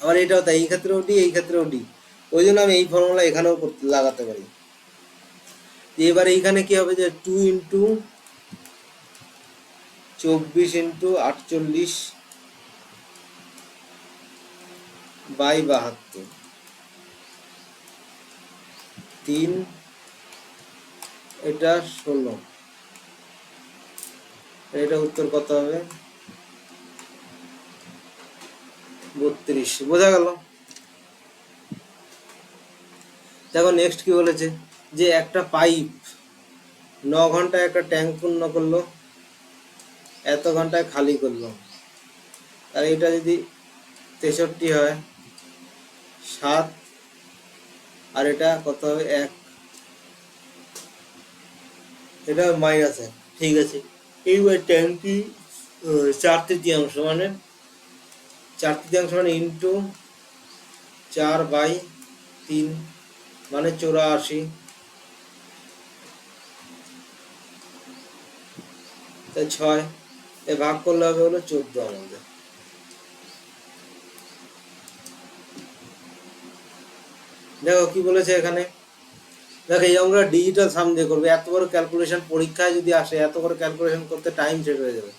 আবার এটাও তাই, এই ক্ষেত্রেও ডি, এই ক্ষেত্রেও ডি। ওই জন্য আমি এই ফর্মুলা এখানেও লাগাতে পারি। এবার এইখানে কি হবে যে 2 ইন্টু 24 ইন্টু 48 বাই 72, 3 এটা 16, এটা উত্তর কত হবে? 32। বোঝা গেল? দেখো নেক্সট কি বলেছে, যে একটা পাইপ 9 ঘন্টায় একটা ট্যাঙ্ক পূর্ণ করলো, এত ঘন্টায় খালি করলো। আর এটা যদি 63 হয়, 7, আর এটা কত হবে? 1, এটা -1। ঠিক আছে, এইবার ট্যাঙ্কটি 4/3 মানে 4/3 মানে ইন্টু 4/3 মানে 84, তাই 6 এ ভাগ করলে হবে হলো 14 আমাদের। দেখো কি বলেছে এখানে, দেখো এই আমরা ডিজিটাল সাম দিয়ে করবো। এত বড় ক্যালকুলেশন পরীক্ষায় যদি আসে, এত বড় ক্যালকুলেশন করতে টাইম শেষ হয়ে যাবে।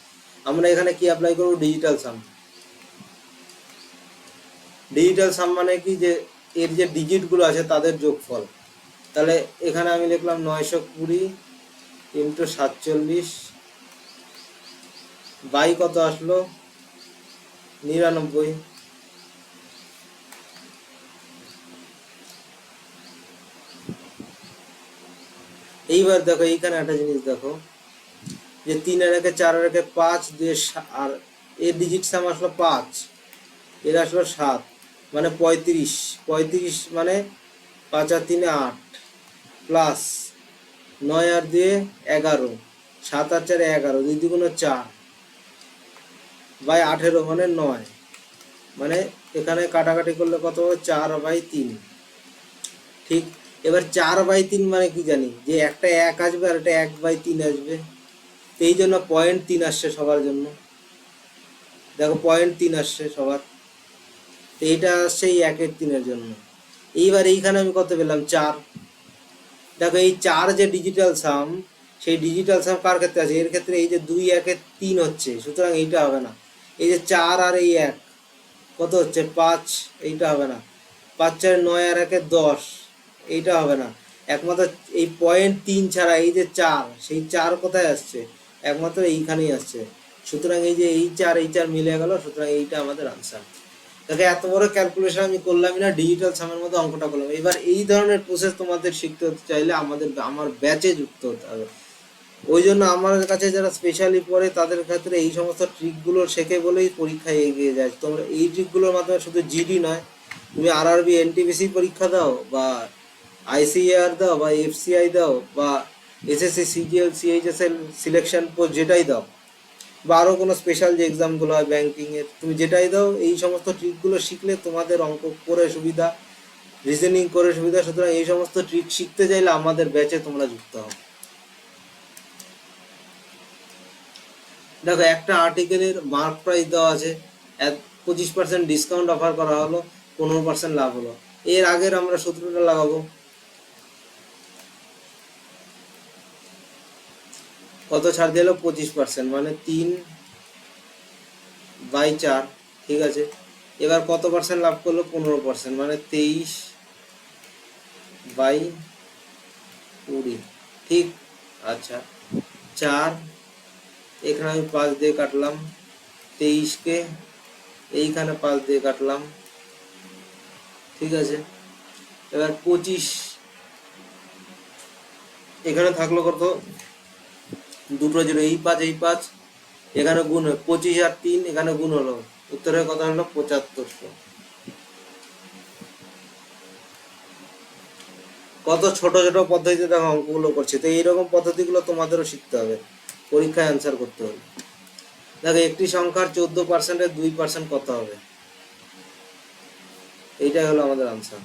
আমরা এখানে কি অ্যাপ্লাই করবো? ডিজিটাল সাম। ডিজিটাল সাম মানে কি, যে এর যে ডিজিটগুলো আছে তাদের যোগফল। তাহলে এখানে আমি লিখলাম 920 ইন্টু 47 বাই কত আসলো? 99। এইবার দেখো এইখানে একটা জিনিস দেখো, যে 3 আর 1 4 আর 1 5 2 আর এর ডিজিট সাম আসলো 5, এর আসলো 7 মানে 35। 35 মানে 5 আর 3 8 প্লাস 9 আর 2 11, 7 আর 4 11, 2 2 4 বাই 18 মানে 9। মানে এখানে কাটাকাটি করলে কত হবে? 4/3। ঠিক, এবার 4/3 মানে কি জানি, যে একটা 1 আসবে আর একটা 1/3 আসবে। তো এই জন্য 0.3 আসছে সবার জন্য। দেখো 0.3 আসছে সবার, তো এইটা আসছে এই 1/3 জন্য। এইবার এইখানে আমি কত পেলাম? 4। দেখো এই 4 যে ডিজিটাল সাম, সেই ডিজিটাল সাম কার ক্ষেত্রে আছে? এর ক্ষেত্রে। এই যে 2 1 এ 3 হচ্ছে, সুতরাং এইটা হবে না। এই যে 4 আর এই 1 কত হচ্ছে? 5, এইটা হবে না। 5 4 9 আর 1 10, এইটা হবে না। একমাত্র এই 0.3 ছাড়া এই যে 4, সেই 4 কোথায় আসছে? একমাত্র এইখানেই আসছে। সুতরাং এই যে এই 4 এই 4 মিলে গেল, সুতরাং এইটা আমাদের আনসার। দেখো এত বড় ক্যালকুলেশন আমি করলামই না, ডিজিটাল সামের মধ্যে অঙ্কটা করলাম। এবার এই ধরনের প্রসেস তোমাদের শিখতে হতে চাইলে আমার ব্যাচে যুক্ত হতে হবে। ওই জন্য আমার কাছে যারা স্পেশালি পড়ে তাদের ক্ষেত্রে এই সমস্ত ট্রিকগুলো শেখে বলেই পরীক্ষায় এগিয়ে যায়। তোমরা এই ট্রিকগুলোর মাধ্যমে শুধু জিডি নয়, তুমি আরআরবি এনটিপিসি পরীক্ষা দাও, বা আইসিএআর দাও, বা এফসিআই দাও, বা SSC CGL CHSL selection post যেটাই দাও, বা আরও কোনো স্পেশাল যে এক্সামগুলো হয় ব্যাঙ্কিংয়ের, তুমি যেটাই দাও, এই সমস্ত ট্রিকগুলো শিখলে তোমাদের অঙ্ক করে সুবিধা, রিজনিং করে সুবিধা। সুতরাং এই সমস্ত ট্রিক শিখতে চাইলে আমাদের ব্যাচে তোমরা যুক্ত হও। দেখো একটা আর্টিকেলের মার্ক প্রাইস দেওয়া আছে, 25% ডিসকাউন্ট অফার করা হলো, 15% লাভ হলো। এর আগের আমরা সূত্রটা লাগাবো, কত ছাড় দিল? 25%, মানে 3/4। ঠিক আছে, এবার কত পার্সেন্ট লাভ করলো? 15%, মানে 23/20। ঠিক, আচ্ছা 4, এখানে আমি 5 দিয়ে কাটলাম, 23কে এইখানে 5 দিয়ে কাটলাম। ঠিক আছে, এবার 25 এখানে থাকলো কত? দুটো 0, এই 5 এই 5 এখানে গুণ হয়, 25 আর 3 এখানে গুণ হলো, উত্তরের কথা হলো 7500। কত ছোট ছোট পদ্ধতিতে দেখো অঙ্কগুলো করছে। তো এইরকম পদ্ধতিগুলো তোমাদেরও শিখতে হবে পরীক্ষায় অ্যান্সার করতে হবে। দেখো একটি সংখ্যার 14%-এর 2% কত হবে? এইটাই হলো আমাদের আনসার।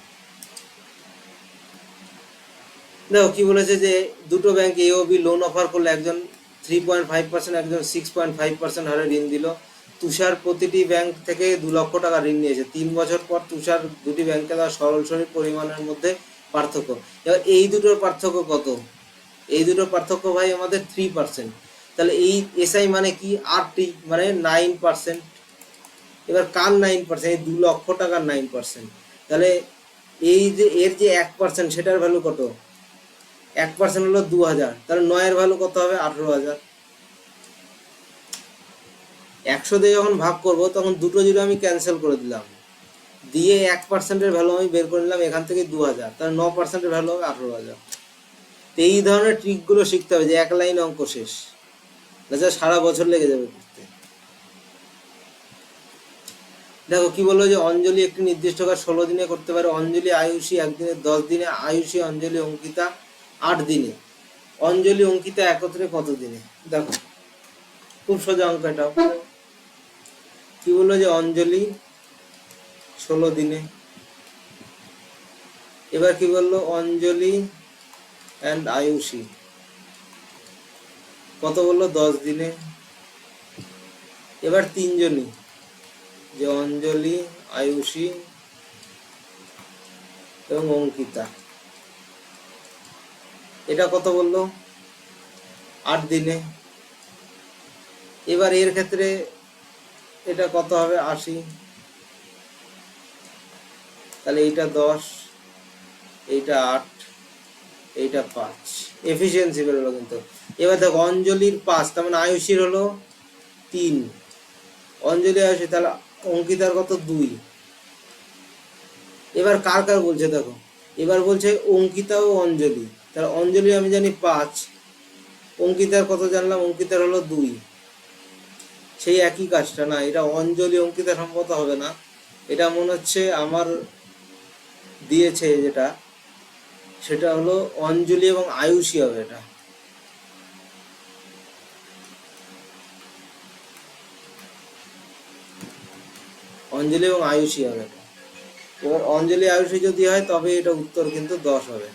দেখো কি বলেছে, যে দুটো ব্যাংক এ ও বি লোন অফার করলে, একজন 3.5%, একজন 6.5% হারে ঋণ দিল। তুষার প্রতিটি ব্যাংক থেকে 2 লক্ষ টাকা ঋণ নিয়েছে। 3 বছর পর তুষার দুটি ব্যাংকে দেওয়া সরলসরি পরিমাণের মধ্যে পার্থক্য। এবার এই দুটোর পার্থক্য কত? এই দুটোর পার্থক্য ভাই আমাদের 3%। তাহলে এই এসআই মানে কি? আরটি মানে 9%। এবার কার 9%? এই 2 লক্ষ টাকার 9%। তাহলে এই যে এর যে 1% সেটার ভ্যালু কত? 1% হলো 2000। তাহলে 9-এর ভ্যালু কত হবে? 18,000। 100 দিয়ে যখন ভাগ করব তখন দুটো জিরো আমি ক্যান্সেল করে দিলাম, দিয়ে 1%-এর ভ্যালু আমি বের করে নিলাম এখান থেকে 2000। তাহলে 9%-এর ভ্যালু হবে 18,000। তো এই ধরনের ট্রিকগুলো শিখতে হবে যে এক লাইন অঙ্ক শেষ, যা সারা বছর লেগে যাবে করতে। দেখো কি বললো যে অঞ্জলি একটি নির্দিষ্ট কাজ 16 দিনে করতে পারে। অঞ্জলি আয়ুষী একদিনে, 10 দিনে। আয়ুষী, অঞ্জলি, অঙ্কিতা 8 দিনে। অঞ্জলি অঙ্কিতা একত্রে কত দিনে? দেখো খুব সোজা অঙ্ক এটাও। কি বললো যে অঞ্জলি 16 দিনে। এবার কি বললো? অঞ্জলি অ্যান্ড আয়ুষী কত বললো? 10 দিনে। এবার তিনজনই, যে অঞ্জলি, আয়ুষী এবং অঙ্কিতা, এটা কত বললো? 8 দিনে। এবার এর ক্ষেত্রে এটা কত হবে? 80। তাহলে এইটা 10, এইটা 8, এইটা 5। এফিসিয়েন্সি বেরোলো কিন্তু। এবার দেখো অঞ্জলির 5, তার মানে আয়ুষীর হলো 3। অঞ্জলি, আয়ুষী, তাহলে অঙ্কিতার কত? 2। এবার কার কার বলছে দেখো, এবার বলছে অঙ্কিতা ও অঞ্জলি। তাহলে অঞ্জলি আমি জানি 5, অঙ্কিতার কত জানলাম? অঙ্কিতার হলো 2। সেই একই কাজটা না, এটা অঞ্জলি অঙ্কিতা সম্ভবত হবে না, এটা মনে হচ্ছে আমার দিয়েছে যেটা, সেটা হলো অঞ্জলি এবং আয়ুষী হবে। এটা অঞ্জলি এবং আয়ুষী হবে। এবার অঞ্জলি আয়ুষী যদি হয় তবে এটা উত্তর কিন্তু 10 হবে।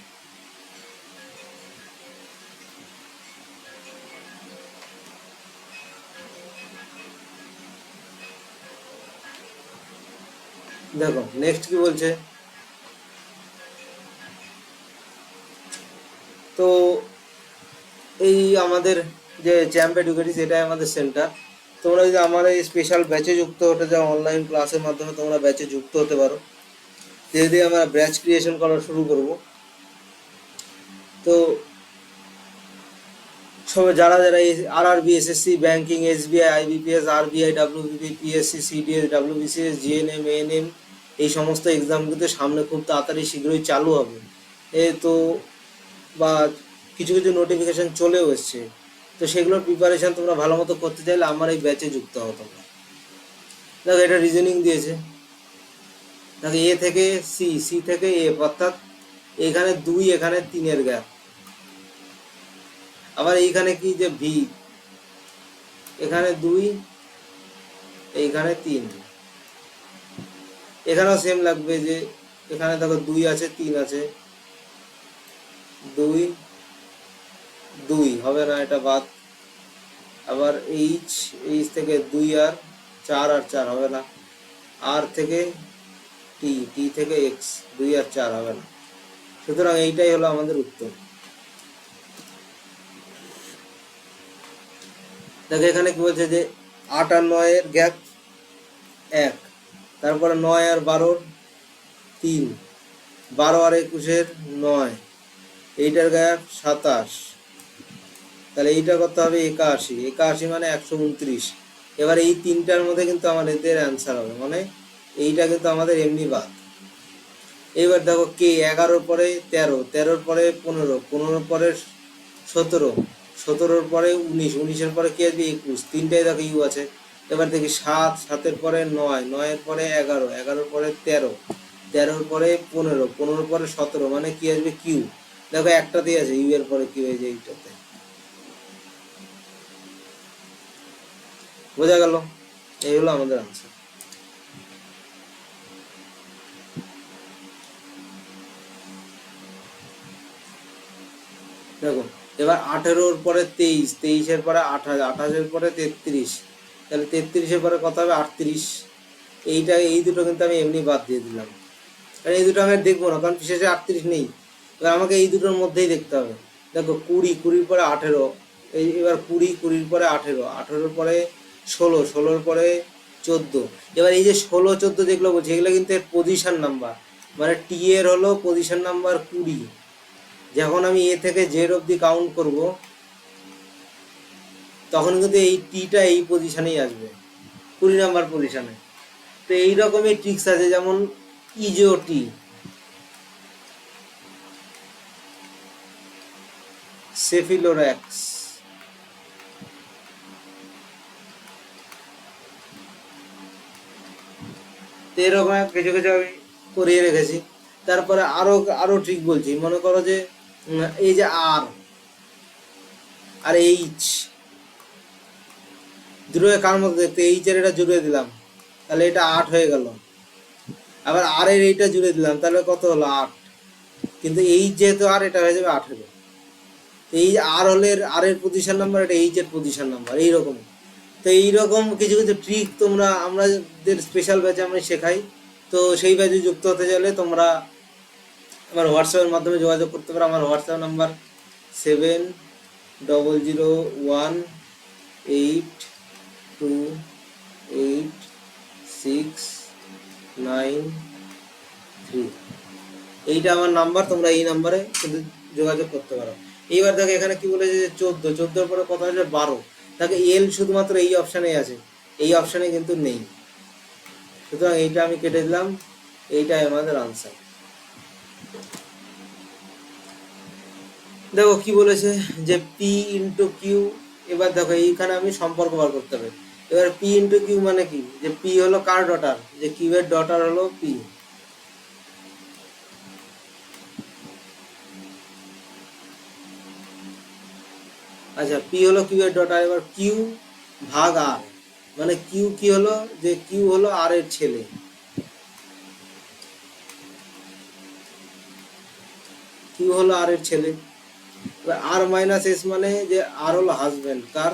দেখো নেক্সট কি বলছে। তো এই আমাদের যে চ্যাম্প এডুকেটিস, এটাই আমাদের সেন্টার। তোমরা যদি আমার এই স্পেশাল ব্যাচে যুক্ত হতে চাও, অনলাইন ক্লাসের মাধ্যমে তোমরা ব্যাচে যুক্ত হতে পারো। যদি আমরা ব্যাচ ক্রিয়েশন করা শুরু করব, তো সবাই যারা যারা RRB, SSC, banking, SBI, IBPS, RBI, WBP, PSC, CDS, WBCS, GNM, ANM, এই সমস্ত এক্সামগুলো সামনে খুব তাড়াতাড়ি শীঘ্রই চালু হবে। তো বা কিছু কিছু নোটিফিকেশান চলেও এসছে, তো সেগুলোর প্রিপারেশান তোমরা ভালো মতো করতে চাইলে আমার এই ব্যাচে যুক্ত হও তোমরা। দেখো এটা রিজনিং দিয়েছে। দেখো এ থেকে সি, সি থেকে এ, অর্থাৎ এখানে 2, এখানে 3-এর গ্যাপ। আবার এইখানে কি যে ভি, এখানে 2, এইখানে 3। এখানেও সেম লাগবে যে এখানে দেখো 2 আছে, 3 আছে, 2, 2 হবে না, এটা বাদ। আবার এইচ, এইচ থেকে 2 আর 4 হবে না। আর থেকে টি, টি থেকে এক্স, 2 আর 4 হবে না। সুতরাং এইটাই হলো আমাদের উত্তর। দেখো এখানে কি বলছে যে 8 আর 9-এর গ্যাপ 1, তারপরে 9 আর 12-র 3, 12 আর 21-এর 9, এইটার গ্যাপ 27। তাহলে এইটা করতে হবে 81, 81 মানে 129। এবার এই তিনটার মধ্যে কিন্তু আমাদের অ্যান্সার হবে, মানে এইটা কিন্তু আমাদের এমনি বাদ। এইবার দেখো কে, 11-র পরে 13, 13-র পরে 15, 15-র পরে 17, 17-র পরে 19, 19-এর পরে কি আসবে? 21, তিনটাই দেখো ইউ আছে। এবার দেখি 7, 7-এর পরে 9, 9-এর পরে 11, 11-র পরে 13, 13-র পরে 15, 15-র পরে 17, মানে কি আসবে? কিউ। দেখো একটাতেই আছে, ইউ এর পরে কিউ, এই যে এইটাতে। বোঝা গেল? এই হলো আমাদের আনসার। দেখো এবার 18-র পরে 23, 23-এর পরে 28, 28-এর পরে 33, তাহলে 33-এর পরে কত হবে 38। এইটা এই দুটো কিন্তু আমি এমনি বাদ দিয়ে দিলাম, কারণ এই দুটো আমি আর দেখবো না, কারণ শেষে 38 নেই। এবার আমাকে এই দুটোর মধ্যেই দেখতে হবে। দেখো 20, 20-র পরে 18, এই এবার 20, 20-র পরে 18, 18-র পরে 16, 16-র পরে 14। এবার এই যে 16, 14 যেগুলো বলছি এগুলো কিন্তু এর পজিশন নাম্বার, মানে টি এর হলো পজিশন নাম্বার 20। যখন আমি এ থেকে জেড অবধি কাউন্ট করব তখন কিন্তু এই টিটা এই পজিশনেই আসবে, 20 নাম্বার পজিশনে। তো এইরকমই ট্রিক্স আছে, যেমন ইজো টি, সেফিলোর্যাক্স, তো এরকম কিছু কিছু আমি করিয়ে রেখেছি। তারপরে আরো আরো ট্রিক বলছি, মনে করো যে এই যে আর আর এইচ দুটোকে কার মতো দেখতে, এইচ এর এটা জুড়ে দিলাম তাহলে এটা 8 হয়ে গেল। আবার আর এর এইটা জুড়ে দিলাম তাহলে কত হলো 8, কিন্তু এইচ যেহেতু আর এটা হয়ে যাবে 18। এই আর হলে আর এর পজিশন নাম্বার, এটা এইচ এর পজিশন নাম্বার, এইরকম। তো এইরকম কিছু কিছু ট্রিক তোমরা আমাদের স্পেশাল ব্যাচে আমরা শেখাই। তো সেই ব্যাচে যুক্ত হতে চাইলে তোমরা আমার হোয়াটসঅ্যাপের মাধ্যমে যোগাযোগ করতে পারো। আমার হোয়াটসঅ্যাপ নাম্বার 7001828693। এইটা আমার নাম্বার, তোমরা এই নাম্বারে কিন্তু যোগাযোগ করতে পারো। এইবার দেখো এখানে কি বলেছে যে 14, 14-র পরে কত আসবে 12, তাকে এল শুধুমাত্র এই অপশানেই আছে, এই অপশানে কিন্তু নেই, সুতরাং এইটা আমি কেটে দিলাম। এইটাই আমাদের আনসার। দেখো কি বলেছে যে পি ইন্টু কিউ। এবার দেখো এইখানে আমি সম্পর্ক বার করতে হবে। এবার পি ইন্টু কিউ মানে কি, যে পি হলো কার ডটার, যে কিউ এর ডটার হলো পি। আচ্ছা পি হলো কিউ এর ডটার। এবার কিউ ভাগ আর, মানে কিউ কি হলো, যে কিউ হলো আর এর ছেলে। কিউ হলো আর এর ছেলে। এবার আর মাইনাস এস মানে যে আর হলো হাজব্যান্ড, কার,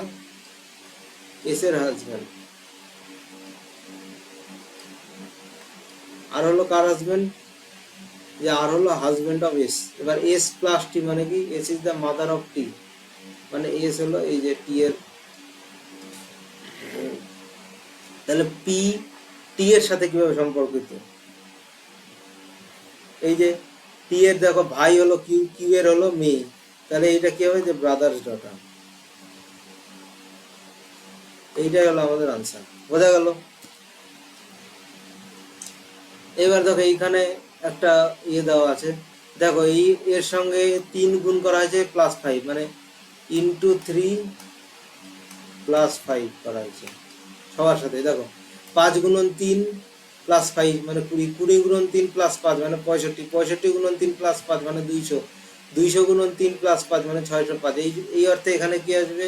এস এর হাজব্যান্ড। আর হলো কার হাজব্যান্ড, যে আর হলো হাজব্যান্ড অফ এস। এবার এস প্লাস টি মানে কি, S is the mother of T, মানে এস হলো এই যে টি এর। তাহলে পি টি এর সাথে কিভাবে সম্পর্কিত, এই যে টি এর দেখো ভাই হলো কিউ, কিউ এর হলো মেয়ে, তাহলে এইটা কি হবে, যে ব্রাদার্স ডটার। এইটাই হলো আমাদের আনসার। বোঝা গেল? এবার দেখো এইখানে একটা ইয়ে দেওয়া আছে, দেখো এই এর সঙ্গে 3 গুণ করা হয়েছে +5, মানে ইন্টু 3 +5 করা হয়েছে সবার সাথে। দেখো 5 গুণন 3 +5 মানে 20, 20 গুণন 3 +5 মানে 65, 65 গুণন 3 +5 মানে 200, 200 গুণন 3 +5 মানে 605। এই অর্থে এখানে কি আসবে,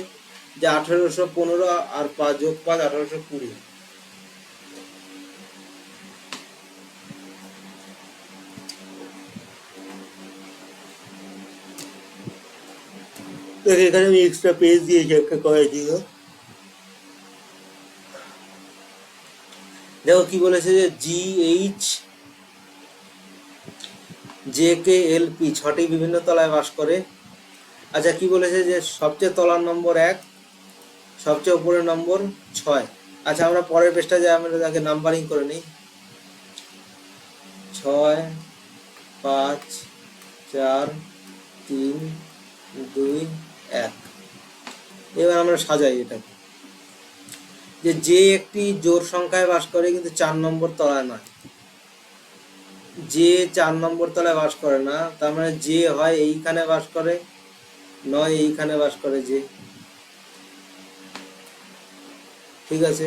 যে 1815 আর 5 যোগ 5 1820। এখানে আমি এক্সট্রা পেজ দিয়েছি একটা কয়েছি। দেখো কি বলেছে, যে G H J K L P 6টি বিভিন্ন তলায় বাস করে। আচ্ছা কি বলেছে, যে সবচেয়ে তলার নম্বর 1, সবচেয়ে উপরের নম্বর 6। আচ্ছা আমরা পরের পেজটা যে আমরা তাকে নাম্বারিং করে নিই, 6, 5, 4, 3, 2, 1। এবার আমরা সাজাই এটাকে, যে একটি জোড় সংখ্যায় বাস করে কিন্তু 4 নম্বর তলায় নয়। যে 4 নম্বর তলায় বাস করে না, তার মানে যে হয় এইখানে বাস করে, নয় এইখানে বাস করে যে। ঠিক আছে,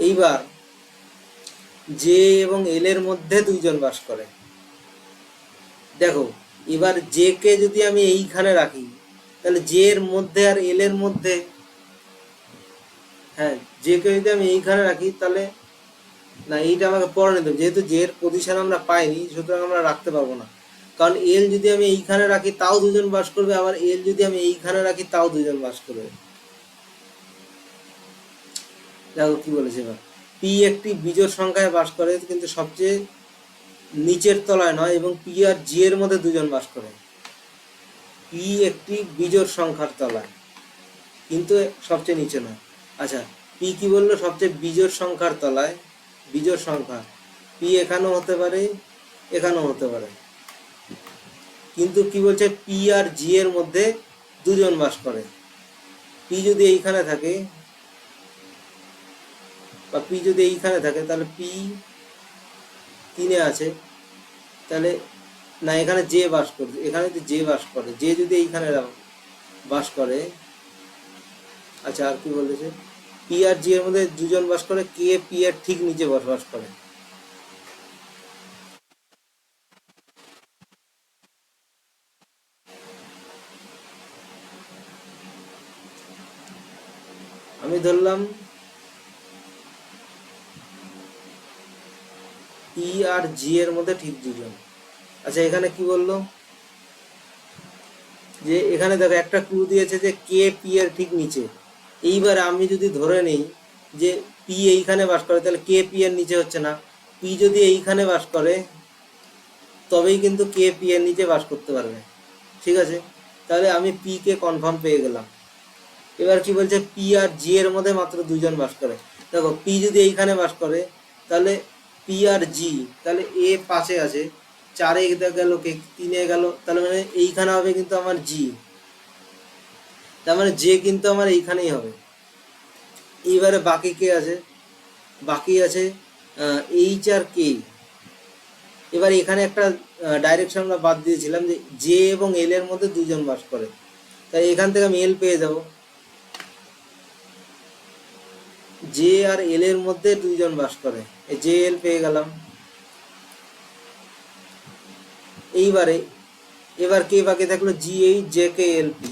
এইবার জে এবং এল এর মধ্যে 2 জন বাস করে। দেখো এবার জে কে যদি আমি এইখানে রাখি তাহলে জে এর মধ্যে আর এল এর মধ্যে, হ্যাঁ জে কে যদি আমি এইখানে রাখি তাহলে, না এইটা আমাকে পরে নিতে হবে, যেহেতু জে এর পজিশন আমরা পাইনি সুতরাং আমরা রাখতে পারবো না। কারণ এল যদি আমি এইখানে রাখি তাও 2 জন বাস করবে, আবার এল যদি আমি এইখানে রাখি তাও 2 জন বাস করবে। দেখো কি বলেছে এবার, পি একটি বিজোড় সংখ্যায় বাস করে কিন্তু সবচেয়ে নিচের তলায় নয় এবং পি আর জি এর মধ্যে দুজন বাস করে। পি একটি বিজোড় সংখ্যার তলায় কিন্তু সবচেয়ে নিচে নয়। আচ্ছা, পি কি বললো, সবচেয়ে বিজোড় সংখ্যার তলায়, বিজোড় সংখ্যা পি এখানেও হতে পারে এখানেও হতে পারে, কিন্তু কি বলছে পি আর জি এর মধ্যে দুজন বাস করে। পি যদি এইখানে থাকে বা পি যদি এইখানে থাকে তাহলে পি তিনে আছে, তাহলে না এখানে জে বাস করছে, এখানে যদি জে বাস করে, জে যদি এইখানে বাস করে। আচ্ছা আর কি বলেছে, পি আর জি এর মধ্যে দুজন বাস করে, কে পি এর ঠিক নিচে বসবাস করে। আমি ধরলাম পি আর জি এর মধ্যে ঠিক দুজন। আচ্ছা এখানে কি বললো, যে এখানে দেখো একটা ক্লু দিয়েছে যে কে পি এর ঠিক নিচে। এইবার আমি যদি ধরে নেই যে পি এইখানে বাস করে, তাহলে কে পি এর নিচে হচ্ছে না। পি যদি এইখানে বাস করে তবেই কিন্তু কে পি এর নিচে বাস করতে পারবে। ঠিক আছে, তাহলে আমি পি কে কনফার্ম পেয়ে গেলাম। এবার কি বলছে, পি আর জি এর মধ্যে মাত্র দুজন বাস করে। দেখো পি যদি এইখানে বাস করে তাহলে পি আর জি, তাহলে এ 5-এ আছে, 4-এ গেল, কে 3-এ গেল, তাহলে মানে এইখানে হবে কিন্তু আমার জি, তার মানে জে কিন্তু আমার এইখানেই হবে। এইবারে বাকি কে আছে, বাকি আছে এইচ আর কে। এবার এখানে একটা ডাইরেকশন আমরা বাদ দিয়েছিলাম যে জে এবং এল এর মধ্যে দুজন বাস করে, তাই এখান থেকে আমি এল পেয়ে যাব। জে আর এল এর মধ্যে দুইজন বাস করে, জে এল পেয়ে গেলাম। এইবারে এবার কে বাকি থাকলো, G H J K L P,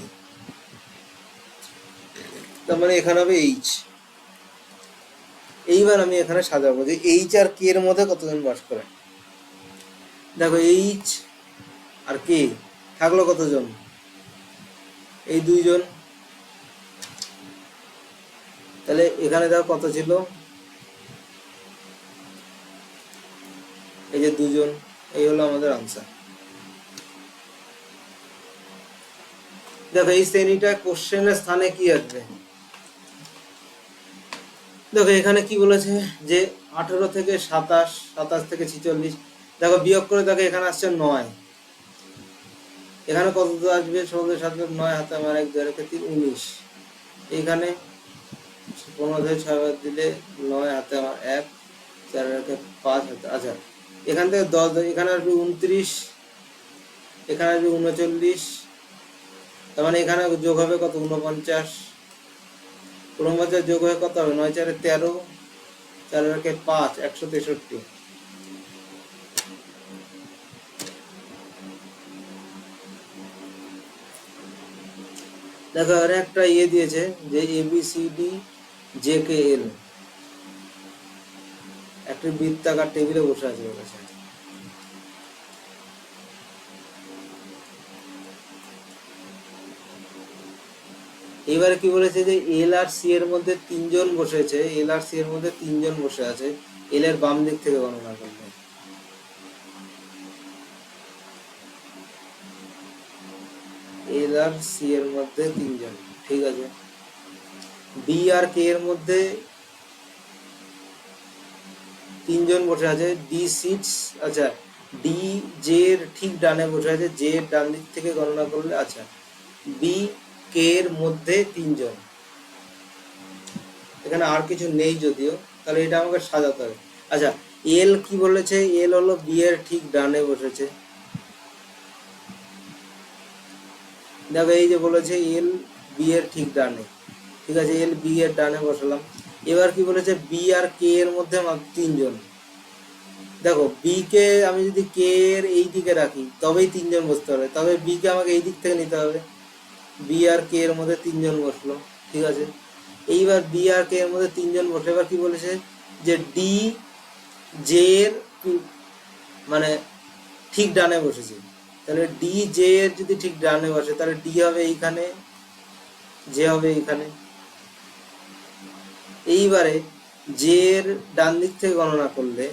তার মানে এখানে হবে এইচ। এইবার আমি এখানে সাজাবো যে এইচ আর কে এর মধ্যে কতজন বাস করে। দেখো এইচ আর কে থাকলো কতজন, এই দুইজন। তাহলে এখানে দেখো কত ছিল, এই যে দুজন, এই হলো আমাদের আনসার। দেখো এই শ্রেণীটা কোশ্চেনের স্থানে কি আসবে, দেখো এখানে কি বলেছে যে 18 থেকে 27, 27 থেকে 46, দেখো বিয়োগ করে দেখো এখানে আসছে 9, এখানে কত আসবে, 16 7 9 হাতে আমার 1 2 3 19, এইখানে 15 থেকে 6 বাদ দিলে 9 হাতে আমার 1 4 5 হাতে। আচ্ছা এখান থেকে 10, এখানে আসবে 29, এখানে আসবে 39, তার মানে এখানে যোগ হবে কত, 49, 49 যোগ হয়ে কত হবে, 9 4 13, 4 5 163। দেখো আর একটা ইয়ে দিয়েছে যে ABCD JKL একটা বৃত্তাকার টেবিলে বসে আছে বলেছে। এবারে কি বলেছে যে এল আর সি এর মধ্যে তিনজন বসেছে, এল আর সি এর মধ্যে তিনজন বসে আছে, এল এর বাম দিক থেকে গণনা করবে। এল আর সি এর মধ্যে তিনজন, ঠিক আছে। বি আর কে এর মধ্যে তিনজন বসে আছে, ডি সিক্স, আচ্ছা ডি জে এর ঠিক ডানে বসে আছে, জে এর ডান দিক থেকে গণনা করলে, আচ্ছা বি কে এর মধ্যে তিনজন, এখানে আর কিছু নেই যদিও, তাহলে এটা আমাকে সাজাতে হবে। আচ্ছা এল কি বলেছে, এল হলো বি এর ঠিক ডানে বসেছে। দেখো এই যে বলেছে এল বি এর ঠিক ডানে, ঠিক আছে, এল বি এর ডানে বসালাম। এবার কি বলেছে, বি আর কে এর মধ্যে তিনজন। দেখো বি কে আমি যদি কে এর এই দিকে রাখি তবেই তিনজন বসতে হবে, তবে বি কে আমাকে এই দিক থেকে নিতে হবে। বি আর কে এর মধ্যে তিনজন বসলো, ঠিক আছে। এইবার বি আর কে এর মধ্যে তিনজন বসে, এবার কি বলেছে যে ডি জে এর মানে ঠিক ডানে বসেছে, তাহলে ডি জে এর যদি ঠিক ডানে বসে তাহলে ডি হবে এইখানে, জে হবে এইখানে। এইবারে জে এর ডান দিক থেকে গণনা করলে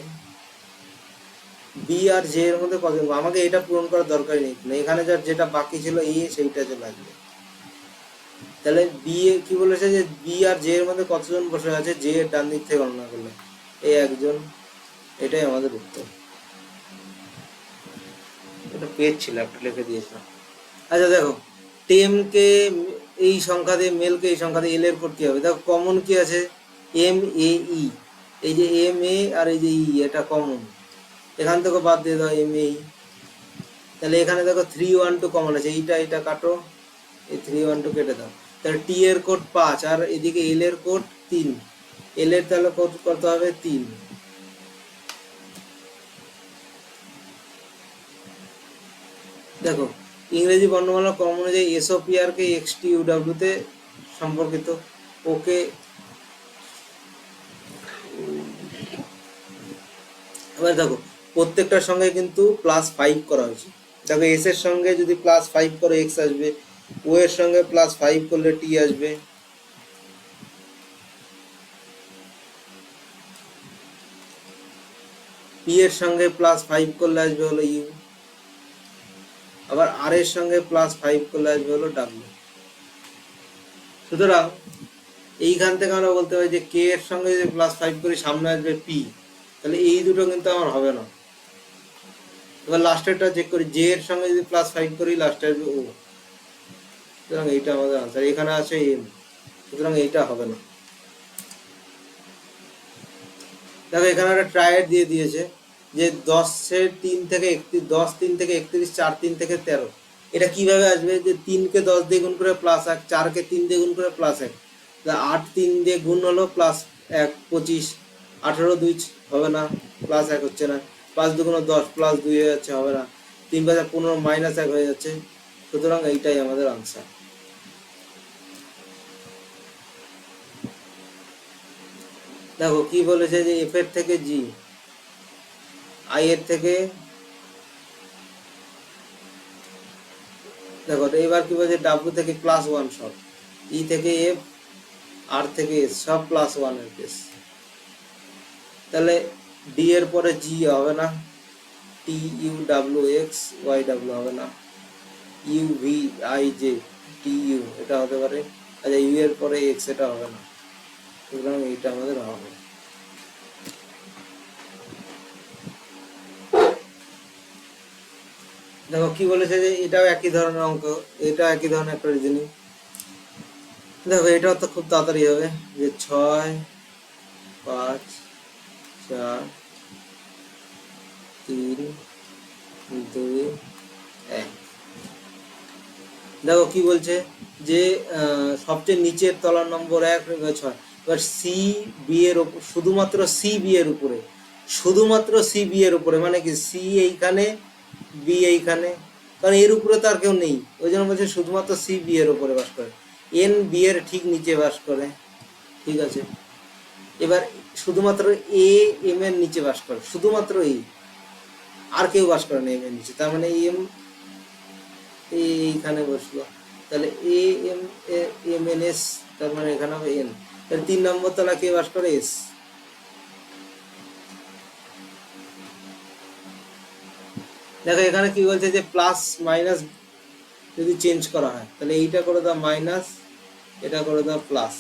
বি আর জে এর মধ্যে কত, আমাকে এটা পূরণ করার দরকারই নেই, এখানে যেটা বাকি ছিল এ সেইটা চলে আসবে। তাহলে বি এ কি বলেছে যে বি আর জে এর মধ্যে কতজন বসে আছে, জে এর ডান দিক থেকে গণনা করলে এই একজন, এটাই আমাদের উত্তর। এটা পেজ ছিল, একটা লিখে দিয়েছিলাম। আচ্ছা দেখো, টেমকে এই সংখ্যা দিয়ে, মেলকে এই সংখ্যা দিয়ে, এল এর কোড কি হবে? দেখো কমন কি আছে, এম এ ই, এই যে এম এ আর এই যে ই, এটা কমন, এখান থেকে বাদ দিয়ে দাও এম এ ই। তাহলে এখানে দেখো 312 কমন আছে, এইটা এটা কাটো, এই 312 কেটে দাও। তাহলে টি এর কোড 5 আর এদিকে এল এর কোড 3, এল এর তাহলে কোড করতে হবে 3। দেখো ইংরেজি বর্ণমালা ক্রম অনুযায়ী এসওপিআর কে এক্সটি ইউডব্লিউ তে সম্পর্কিত, ওকে। এবার দেখো প্রত্যেকটার সঙ্গে কিন্তু +5 করা হয়েছে। দেখো এস এর সঙ্গে যদি +5 করো এক্স আসবে, ও এর সঙ্গে +5 করলে টি আসবে, পি এর সঙ্গে +5 করলে আসবে হলো ইউ, আবার আর এর সঙ্গে +5 করলে আসবে হলো ডাব্লিউ। সুতরাং এইখান থেকে আমরা বলতে পারি যে কে এর সঙ্গে যদি +5 করি সামনে আসবে পি, তাহলে এই দুটো কিন্তু আমার হবে না। এবার লাস্টেরটা চেক করি, জে এর সঙ্গে যদি +5 করি লাস্টে আসবে ও, সুতরাং এইটা আমাদের আনসার। এখানে আছে এম, সুতরাং এইটা হবে না। দেখো এখানে একটা ট্রায়াড দিয়ে দিয়েছে যে 10 থেকে 31, 4 3 থেকে 13, এটা কিভাবে আসবে? যে 3 কে 10 দিয়ে গুণ করে +1, 4 কে 3 দিয়ে গুণ করে +1, 8 3 দিয়ে গুণ হলো +1 25, 18 2 হবে না, +1 হচ্ছে না, 5 2 10 +2 হয়ে যাচ্ছে, হবে না, 3 5 15 -1 হয়ে যাচ্ছে, সুতরাং এইটাই আমাদের আনসার। দেখো কি বলেছে যে এফ এর থেকে জি, আই এর থেকে, দেখো এবার কি বলছে ডাব্লিউ থেকে +1 সব, ই থেকে এফ, আর থেকে এস সব +1 এর কেস। তাহলে ডি এর পরে জি হবে না, T U W X Y W হবে না, U V I J T U এটা হতে পারে, আচ্ছা ইউ এর পরে এক্স এটা হবে না, সুতরাং এইটা আমাদের হবে। দেখো কি বলেছে যে এটাও একই ধরনের অঙ্ক, এটা একই ধরনের একটা রিজনিং। দেখো এটাও তো খুব তাড়াতাড়ি হবে, যে 6 5 4 3 2 1। দেখো কি বলছে যে সবচেয়ে নিচের তলার নম্বর 1 6, এবার সি বি এর উপর, শুধুমাত্র সি বি এর উপরে, শুধুমাত্র সি বি এর উপরে, মানে কি সি এইখানে বি এইখানে, কারণ এর উপরে তো আর কেউ নেই, ওই জন্য বলছে শুধুমাত্র সি বি এর উপরে বাস করে, এন বি এর ঠিক নিচে বাস করে, ঠিক আছে। এবার শুধুমাত্র এ এম এর নিচে বাস করে, শুধুমাত্র এই, আর কেউ বাস করে না এম এর নিচে, তার মানে এম এইখানে বসলো, তাহলে A M M N S, তার মানে এখানে হবে এন, তাহলে 3 নম্বর তলা কে বাস করে? এস। দেখো এখানে কি বলছে যে প্লাস মাইনাস যদি চেঞ্জ করা হয়, তাহলে এইটা করে দাও মাইনাস, এটা করে দাও প্লাস।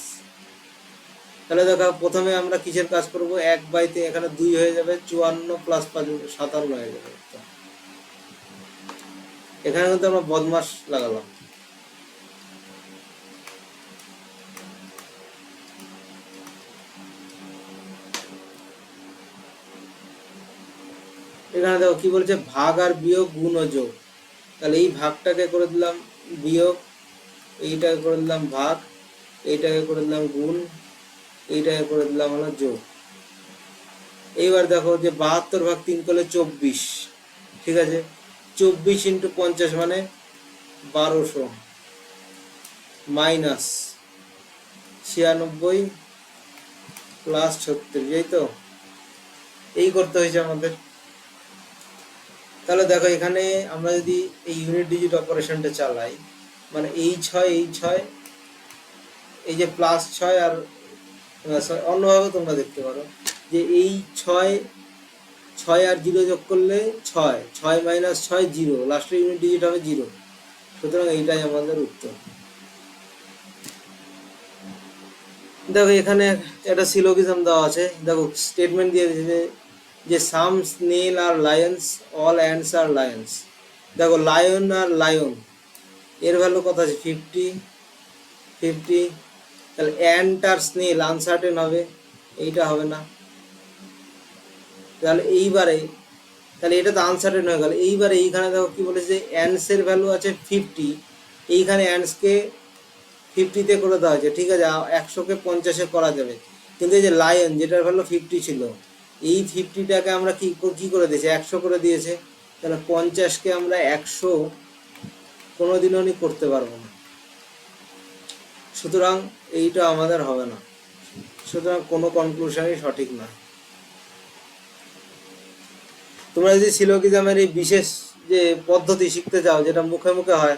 তাহলে দেখো প্রথমে আমরা কিসের কাজ করব, 1/3, এখানে 2 হয়ে যাবে, 54 + 5 57 হয়ে যাবে। এখানে কিন্তু আমরা বদমাস লাগালাম। এখানে দেখো কি বলছে, ভাগ আর বিয়োগ, গুণ ও যোগ। তাহলে এই ভাগটাকে করে দিলাম বিয়োগ, এইটাকে করে দিলাম ভাগ, এইটাকে করে দিলাম গুণ, এইটাকে করে দিলাম হলো যোগ। এইবার দেখো যে 72 ভাগ 3 করলে 24, ঠিক আছে, 24 × 50 মানে 1200, মাইনাস 96 প্লাস 36, এই তো এই করতে হয়েছে আমাদের। তাহলে দেখো এখানে আমরা যদি এই ইউনিট ডিজিট অপারেশনটা চালাই, মানে এই 6 এই 6, এই যে +6 আর অন্যভাবে তোমরা দেখতে পারো যে এই ছয়, ছয় আর জিরো যোগ করলে ছয়, ছয় মাইনাস ছয় জিরো, লাস্টের ইউনিট ডিজিট হবে জিরো। সুতরাং এইটাই আমাদের উত্তর। দেখো এখানে একটা সিলোগিজম দেওয়া আছে, দেখো স্টেটমেন্ট দিয়ে দিয়েছে যে সাম স্নেল আর লায়ন্স, অল অ্যান্ডস আর লায়ন্স। দেখো লায়ন আর লায়ন এর ভ্যালু কত আছে 50, 50। তাহলে অ্যান্ট আর স্নেল আনসার্টেন হবে, এইটা হবে না। তাহলে এইবারে, তাহলে এটা তো আনসার্টেন হয়ে গেল। এইবারে এইখানে দেখো কি বলেছে, অ্যান্ডসের ভ্যালু আছে 50, এইখানে অ্যান্ডসকে 50-তে করে দেওয়া হয়েছে, ঠিক আছে, 100-কে 50-এ করা যাবে। কিন্তু এই যে লায়ন যেটার ভ্যালু 50 ছিল, এই 50টাকে আমরা কি করে দিয়েছে, 100 করে দিয়েছে। তাহলে 50-কে আমরা 100 কোনোদিনও করতে পারবো না, সুতরাং এইটা আমাদের হবে না। সুতরাং কোনো কনক্লুশনই সঠিক না। তোমরা যদি সিলোগিজমের এই বিশেষ যে পদ্ধতি শিখতে চাও যেটা মুখে মুখে হয়,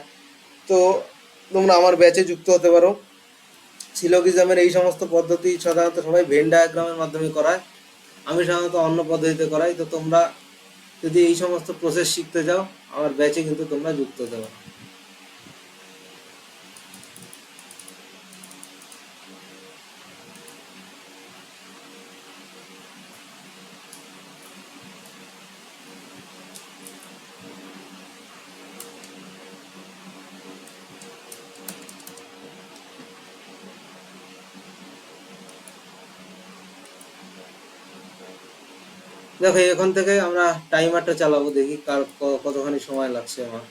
তো তোমরা আমার ব্যাচে যুক্ত হতে পারো। সিলোগিজমের এই সমস্ত পদ্ধতি সাধারণত সবাই ভেন ডায়াগ্রামের মাধ্যমে করায়, আমি সাধারণত অন্য পদ্ধতিতে করাই। তো তোমরা যদি এই সমস্ত প্রসেস শিখতে চাও, আমার ব্যাচে কিন্তু তোমরা যুক্ত হতে পারো। দেখো এখন থেকে আমরা টাইমারটা চালাবো, দেখি কার কতখানি সময় লাগছে আমার।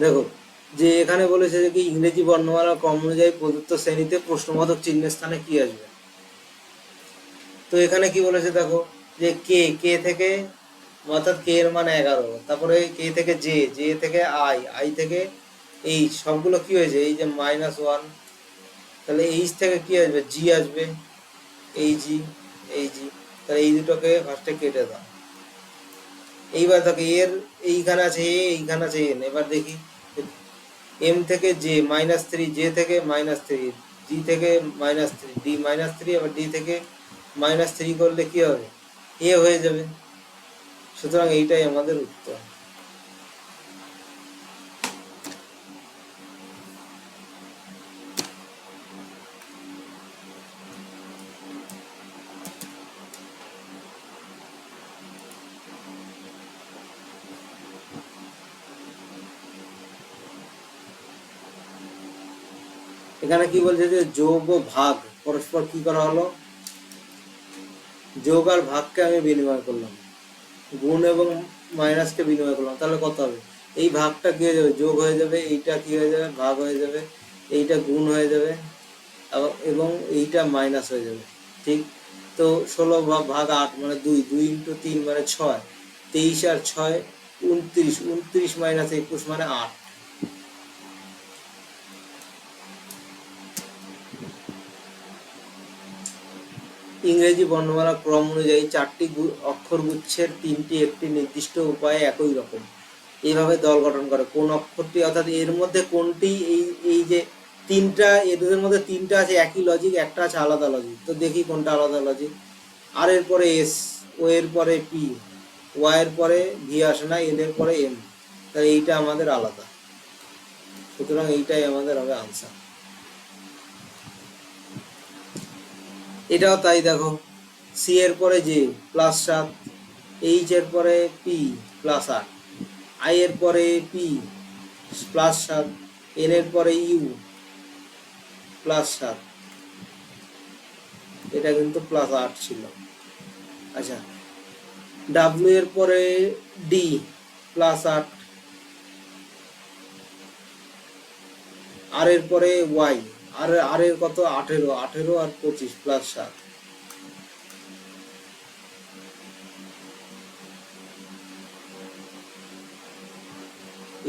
দেখো যে এখানে বলেছে যে কি ইংরেজি বর্ণমালা ক্রম অনুযায়ী প্রদত্ত শ্রেণীতে প্রশ্নবোধক চিহ্নের স্থানে কি আসবে। তো এখানে কি বলেছে দেখো, যে কে, কে থেকে, অর্থাৎ কে এর মান 11, তারপরে কে থেকে জে, জে থেকে আই, আই থেকে এইচ, সবগুলো কি হয়েছে এই যে -1। তাহলে এইচ থেকে কি আসবে, জি আসবে, এই জি, এই জি। তাহলে এই দুটোকে ফার্স্টে কেটে দাও। এইবার দেখো এর এইখানে আছে এ, এইখানে আছে এন। এবার দেখি এম থেকে জে -3, জে থেকে -3, জি থেকে -3, ডি -3, আবার ডি থেকে -3 করলে কি হবে, এ হয়ে যাবে। সুতরাং এইটাই আমাদের উত্তর। এখানে কি বলছে যে যোগ ও ভাগ পরস্পর কি করা হলো, যোগ আর ভাগকে আমি বিনিময় করলাম, গুণ এবং মাইনাসকে বিনিময় করলাম। তাহলে কত হবে, এই ভাগটা কি হয়ে যাবে, যোগ হয়ে যাবে, এইটা কি হয়ে যাবে, ভাগ হয়ে যাবে, এইটা গুণ হয়ে যাবে, এবং এইটা মাইনাস হয়ে যাবে। ঠিক, তো 16 ভাগ 8 মানে 2, 2 × 3 মানে 6, 23 আর 6 29, 29 - 21 মানে 8। ইংরেজি বর্ণমালা ক্রম অনুযায়ী 4টি অক্ষরগুচ্ছের 3টি একটি নির্দিষ্ট উপায়ে একই রকম এইভাবে দল গঠন করে। কোন অক্ষরটি, অর্থাৎ এর মধ্যে কোনটি, এই এই যে তিনটা, এদের মধ্যে তিনটা আছে একই লজিক, একটা আছে আলাদা লজিক। তো দেখি কোনটা আলাদা লজিক। আর এর পরে এস, ও এর পরে পি, ওয়াই এর পরে ভি আসে না, এন এর পরে এম। তাহলে এইটা আমাদের আলাদা, সুতরাং এইটাই আমাদের হবে আনসার। এটাও তাই, দেখো সি এর পরে জে +7, এইচ এর পরে পি +8, আই এর পরে পি +7, এন এর পরে ইউ +7, এটা কিন্তু +8 ছিল। আচ্ছা, ডাব্লিউ এর পরে ডি +8, আর এর পরে ওয়াই, আর এর কত 18, 18 আর 25 +7।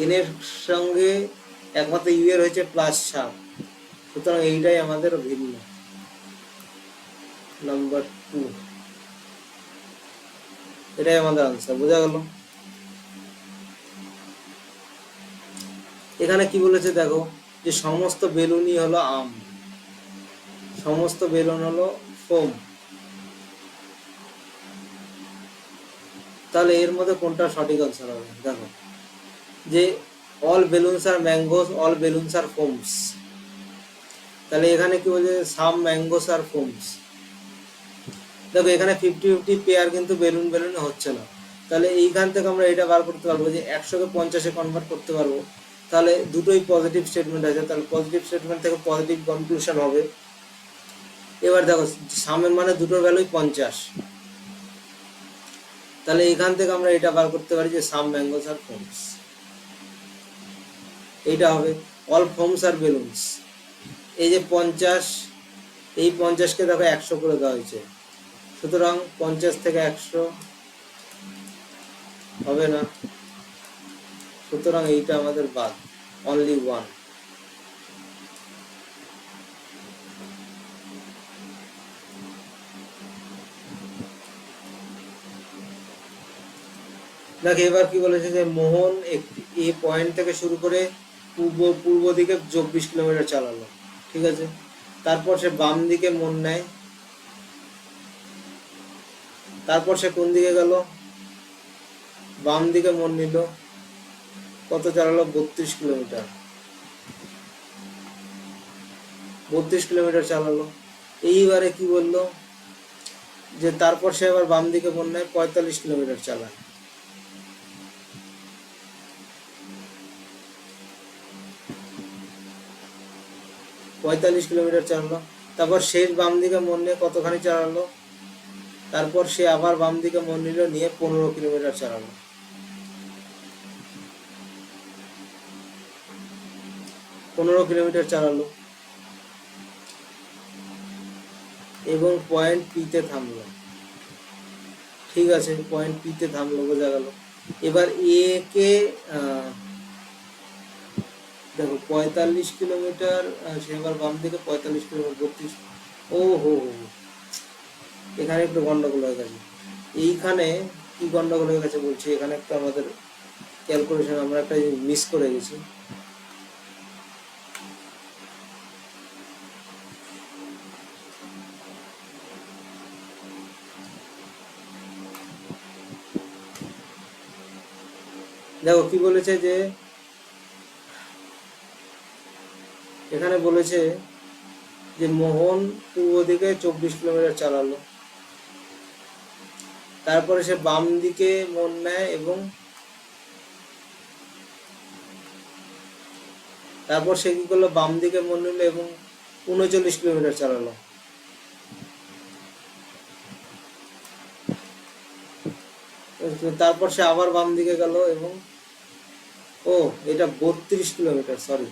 এন এর সঙ্গে একমাত্র ইউ এর হয়েছে প্লাস ছাপ, সুতরাং এইটাই আমাদের ভিন্ন। নাম্বার 2, এটাই আমাদের আনসার। বোঝা গেল? এখানে কি বলেছে দেখো, যে সমস্ত বেলুনই হলো আম, সমস্ত বেলুন হলো ফোম। তাহলে এর মধ্যে কোনটা সঠিক আনসার হবে? দেখো, যে অল বেলুনস আর ম্যাঙ্গোস, অল বেলুনস আর ফোমস। তাহলে এখানে কি বলছে, সাম ম্যাঙ্গোস আর ফোমস। দেখো এখানে 50-50 পেয়ার কিন্তু বেলুন বেলুনে হচ্ছে না। তাহলে এইখান থেকে আমরা এটা বার করতে পারবো যে 100-কে 50-এ কনভার্ট করতে পারবো। তাহলে দুটোই পজিটিভ স্টেটমেন্ট আছে, তাহলে পজিটিভ স্টেটমেন্ট থেকে পজিটিভ কনক্লুশন হবে। এবার দেখো সামের মানে দুটোর ভ্যালুই 50, তাহলে এখান থেকে আমরা এটা বার করতে পারি যে সাম ম্যাঙ্গোস আর ফোমস, এইটা হবে। অল ফোমস আর বেলুনস, এই যে 50, এই 50-কে দেখো 100 করে দেওয়া হয়েছে, সুতরাং 50 থেকে 100 হবে না, সুতরাং এইটা আমাদের বাদ, অনলি 1। দেখ এবার কি বলেছে, যে মোহন একটি এই পয়েন্ট থেকে শুরু করে পূর্ব দিকে 24 কিলোমিটার চালালো, ঠিক আছে। তারপর সে বাম দিকে মোড় নেয়, তারপর সে কোন দিকে গেল, বাম দিকে মোড় নিল, কত চালালো, 32 কিলোমিটার, 32 কিলোমিটার চালালো। এইবারে কি বললো, যে তারপর সে আবার বাম দিকে মোড় নেয়, 45 কিলোমিটার চালায়। 45 কিলোমিটার চালালো, তারপর শেষ বাম দিকে মোড় নিয়ে কতখানি চালালো, তারপর সে আবার বাম দিকে মোড় নিল, নিয়ে 15 কিলোমিটার চালালো। 15 কিলোমিটার চালালো এবং পয়েন্ট পিতে থামলো, ঠিক আছে, পয়েন্ট পিতে থামলো, বোঝা গেল। এবার এ কে দেখো 45 কিলোমিটার, সে এবার বাম দিকে 45 কিলোমিটার, 32, ও হো হো, এখানে একটু গন্ডগোল হয়ে গেছে। এইখানে কি গন্ডগোল হয়ে গেছে বলছি, এখানে একটা আমাদের ক্যালকুলেশন আমরা একটা মিস করে গেছি। দেখো কি বলেছে, যে এখানে বলেছে যে মোহন পূর্ব দিকে 24 কিলোমিটার চালালো, তারপরে সে বাম দিকে মোড় নেয় এবং তারপর সে কি করলো, বাম দিকে মোড় নিল এবং 39 কিলোমিটার চালালো। তারপর সে আবার বাম দিকে গেল এবং এটা 32 কিলোমিটার, সরি,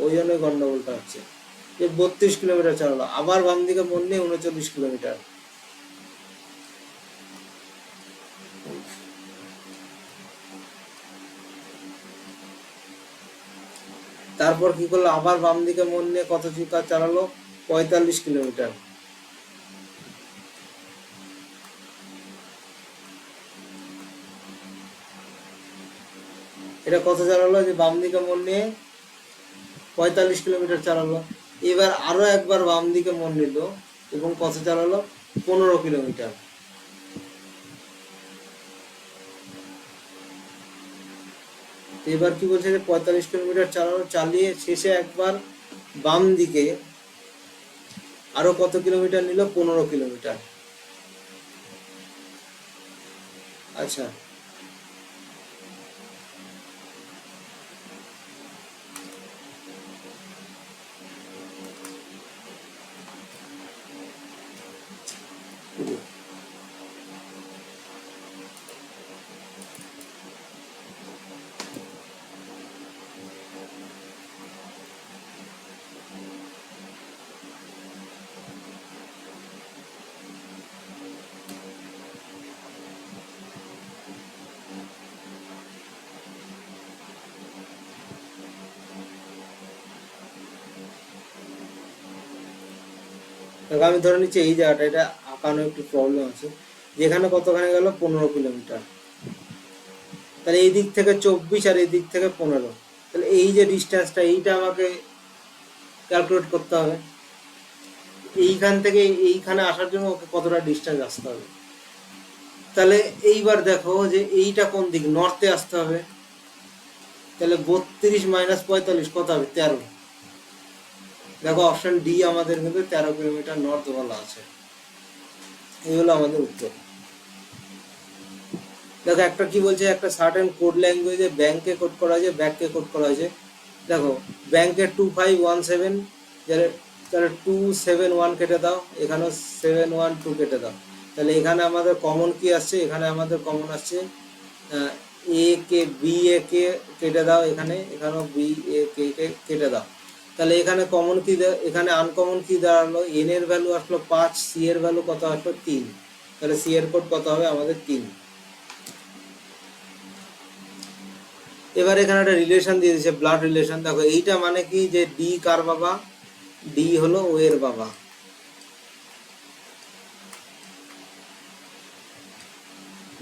ওই জন্যই গন্ডগোলটা হচ্ছে, যে 32 কিলোমিটার চালালো, আবার বাম দিকে মোড় নিয়ে 39 কিলোমিটার। তারপর কি করলো, আবার বাম দিকে মোড় নিয়ে কত চালালো, 45 কিলোমিটার। এটা কত চালালো, যে বাম দিকে মোড় নিয়ে 45 কিলোমিটার চালালো। এবার আরো একবার বাম দিকে মোড় নিল এবং কত চালালো, 15 কিলোমিটার। এবার কি বলছে, যে 45 কিলোমিটার চালানো, চালিয়ে শেষে একবার বাম দিকে আরো কত কিলোমিটার নিল, 15 কিলোমিটার। আচ্ছা, দেখো আমি ধরে নিচ্ছি এই জায়গাটা, এটা আঁকানো একটু প্রবলেম আছে, যেখানে কতখানি গেল 15 কিলোমিটার, তাহলে এই দিক থেকে 24 আর এই দিক থেকে 15, তাহলে এই যে ডিস্টেন্সটা এইটা আমাকে ক্যালকুলেট করতে হবে। এইখান থেকে এইখানে আসার জন্য ওকে কতটা ডিস্টেন্স আসতে হবে। তাহলে এইবার দেখো যে এইটা কোন দিক, নর্থে আসতে হবে, তাহলে 32 মাইনাস 45 কত হবে, 13। দেখো অপশন ডি আমাদের কিন্তু 13 কিলোমিটার নর্থ বলা আছে। এই হলো আমাদের উত্তর। দেখো একটা কি বলছে, একটা সার্টেন কোড ল্যাঙ্গুয়েজে ব্যাংকে কোড করা হয়েছে, ব্যাংকে কোড করা হয়েছে। দেখো ব্যাংকে 2517, তাহলে 271 কেটে দাও, এখানেও 712 কেটে দাও, তাহলে এখানে আমাদের কমন কি আসছে, এখানে আমাদের কমন আসছে এ কে, বি এ কে কেটে দাও, এখানেও বি এ কে কেটে দাও, তাহলে এখানে কমন কি, এখানে আনকমন কি দাঁড়ালো, এন এর ভ্যালু আসলো 5, সি এর ভ্যালু কত আসলো 3, তাহলে সি এর কোড কত হবে আমাদের 3। এবার এখানে একটা রিলেশন দিয়ে দিয়েছে, ব্লাড রিলেশন। দেখো এইটা মানে কি, যে ডি কার বাবা, ডি হলো ও এর বাবা,